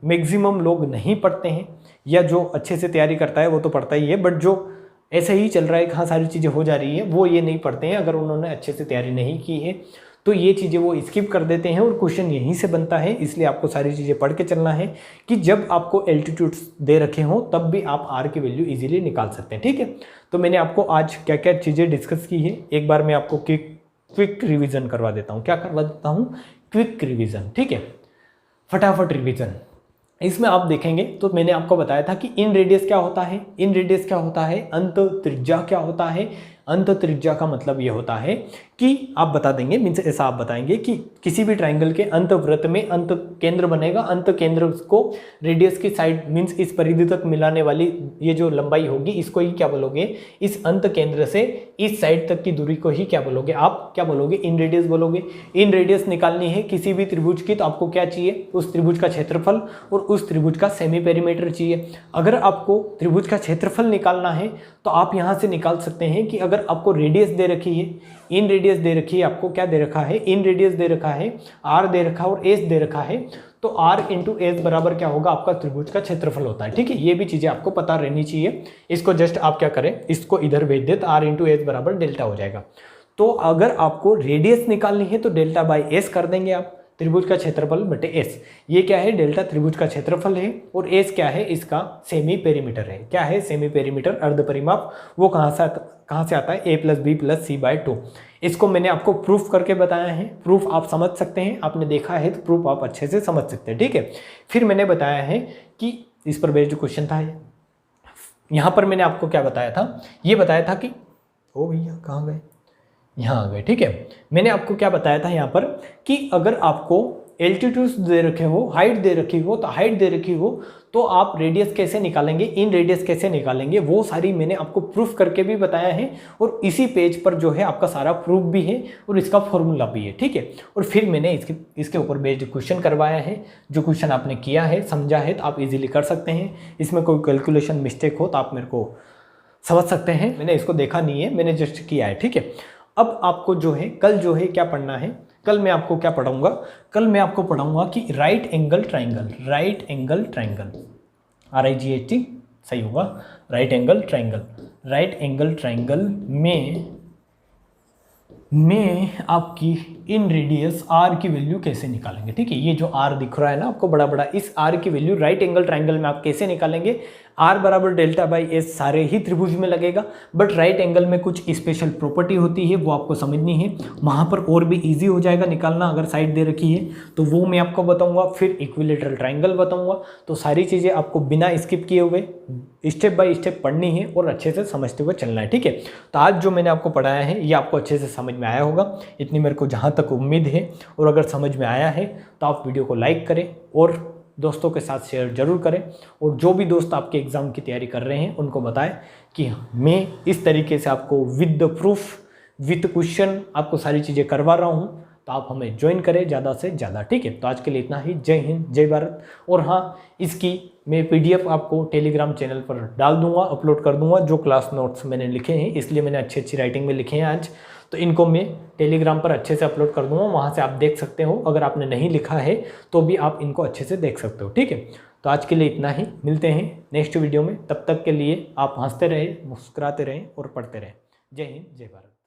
मैक्सिमम लोग नहीं पढ़ते हैं, या जो अच्छे से तैयारी करता है वो तो पढ़ता ही है, बट जो ऐसे ही चल रहा है कहाँ सारी चीज़ें हो जा रही है वो ये नहीं पढ़ते हैं, अगर उन्होंने अच्छे से तैयारी नहीं की है तो ये चीज़ें वो स्किप कर देते हैं और क्वेश्चन यहीं से बनता है। इसलिए आपको सारी चीज़ें पढ़ के चलना है कि जब आपको एल्टीट्यूड्स दे रखे हों तब भी आप आर की वैल्यू इजीली निकाल सकते हैं। ठीक है, तो मैंने आपको आज क्या क्या चीज़ें डिस्कस की है एक बार मैं आपको क्विक रिवीजन करवा देता हूँ। क्या करवा देता हूँ? Quick revision. ठीक है, फटाफट रिवीजन। इसमें आप देखेंगे तो मैंने आपको बताया था कि इन रेडियस क्या होता है, इन रेडियस क्या होता है, अंत त्रिज्या क्या होता है। अंत त्रिज्या का मतलब ये होता है कि आप बता देंगे, मीन्स ऐसा आप बताएंगे कि किसी भी ट्राइंगल के अंत वृत्त में अंत केंद्र बनेगा, अंत केंद्र को रेडियस की साइड मीन्स इस परिधि तक मिलाने वाली ये जो लंबाई होगी इसको ही क्या बोलोगे, इस अंत केंद्र से इस साइड तक की दूरी को ही क्या बोलोगे, आप क्या बोलोगे, इन रेडियस बोलोगे। इन रेडियस निकालनी है किसी भी त्रिभुज की तो आपको क्या चाहिए, उस त्रिभुज का क्षेत्रफल और उस त्रिभुज का सेमी पेरीमीटर चाहिए। अगर आपको त्रिभुज का क्षेत्रफल निकालना है तो आप यहाँ से निकाल सकते हैं कि अगर आपको रेडियस दे रखी है, इन रेडियस दे रखी है, आपको क्या दे रखा है, इन रेडियस दे रखा है, आर दे रखा है और एस दे रखा है, तो आर इंटू एस बराबर क्या होगा, आपका त्रिभुज का क्षेत्रफल होता है। ठीक है, ये भी चीजें आपको पता रहनी चाहिए। इसको जस्ट आप क्या करें, इसको इधर भेज दे तो आर इंटू एस बराबर डेल्टा हो जाएगा। तो अगर आपको रेडियस निकालनी है तो डेल्टा बाई एस कर देंगे आप, त्रिभुज का क्षेत्रफल बटे एस। ये क्या है, डेल्टा त्रिभुज का क्षेत्रफल है और एस क्या है, इसका सेमी पेरीमीटर है। क्या है, सेमी पेरीमीटर, अर्ध परिमाप। वो कहाँ से आता है, ए प्लस बी प्लस सी बाय 2। इसको मैंने आपको प्रूफ करके बताया है, प्रूफ आप समझ सकते हैं, आपने देखा है तो प्रूफ आप अच्छे से समझ सकते हैं। ठीक है, फिर मैंने बताया है कि इस पर बेस्ड क्वेश्चन था। यहाँ पर मैंने आपको क्या बताया था, ये बताया था कि ओ भैया कहाँ गए, यहाँ आ गए। ठीक है, मैंने आपको क्या बताया था यहाँ पर कि अगर आपको एल्टीट्यूड्स दे रखे हो, हाइट दे रखी हो, तो हाइट दे रखी हो तो आप रेडियस कैसे निकालेंगे, इन रेडियस कैसे निकालेंगे, वो सारी मैंने आपको प्रूफ करके भी बताया है। और इसी पेज पर जो है आपका सारा प्रूफ भी है और इसका फॉर्मूला भी है। ठीक है, और फिर मैंने इसके ऊपर बेस्ड क्वेश्चन करवाया है। जो क्वेश्चन आपने किया है, समझा है, तो आप इजीली कर सकते हैं। इसमें कोई कैलकुलेशन मिस्टेक हो तो आप मेरे को समझ सकते हैं। मैंने इसको देखा नहीं है, मैंने जस्ट किया है। ठीक है, अब आपको जो है कल जो है क्या पढ़ना है, कल मैं आपको क्या पढ़ाऊंगा, कल मैं आपको पढ़ाऊंगा कि right angle triangle, right angle triangle, RIGHT सही होगा, right angle triangle. Right angle triangle में आपकी इन रेडियस आर की वैल्यू कैसे निकालेंगे। ठीक है, ये जो आर दिख रहा है ना आपको बड़ा बड़ा, इस आर की वैल्यू राइट एंगल ट्राइंगल में आप कैसे निकालेंगे। आर बराबर डेल्टा बाई एस सारे ही त्रिभुज में लगेगा, बट राइट एंगल में कुछ स्पेशल प्रॉपर्टी होती है, वो आपको समझनी है। वहाँ पर और भी इजी हो जाएगा निकालना अगर साइड दे रखी है तो, वो मैं आपको बताऊंगा। फिर इक्विलेटरल ट्राइंगल बताऊंगा। तो सारी चीज़ें आपको बिना स्किप किए हुए स्टेप बाय स्टेप पढ़नी है और अच्छे से समझते हुए चलना है। ठीक है, तो आज जो मैंने आपको पढ़ाया है ये आपको अच्छे से समझ में आया होगा, इतनी मेरे को जहाँ तक उम्मीद है। और अगर समझ में आया है तो आप वीडियो को लाइक करें और दोस्तों के साथ शेयर जरूर करें। और जो भी दोस्त आपके एग्ज़ाम की तैयारी कर रहे हैं उनको बताएं कि मैं इस तरीके से आपको with the proof, with question आपको सारी चीज़ें करवा रहा हूँ। तो आप हमें ज्वाइन करें ज़्यादा से ज़्यादा। ठीक है, तो आज के लिए इतना ही। जय हिंद, जय भारत। और हाँ, इसकी मैं PDF आपको टेलीग्राम चैनल पर डाल दूंगा, अपलोड कर दूंगा। जो क्लास नोट्स मैंने लिखे हैं, इसलिए मैंने अच्छी राइटिंग में लिखे हैं आज, तो इनको मैं टेलीग्राम पर अच्छे से अपलोड कर दूंगा, वहाँ से आप देख सकते हो। अगर आपने नहीं लिखा है तो भी आप इनको अच्छे से देख सकते हो। ठीक है, तो आज के लिए इतना ही। मिलते हैं नेक्स्ट वीडियो में, तब तक के लिए आप हंसते रहें, मुस्कुराते रहें और पढ़ते रहें। जय हिंद, जय भारत।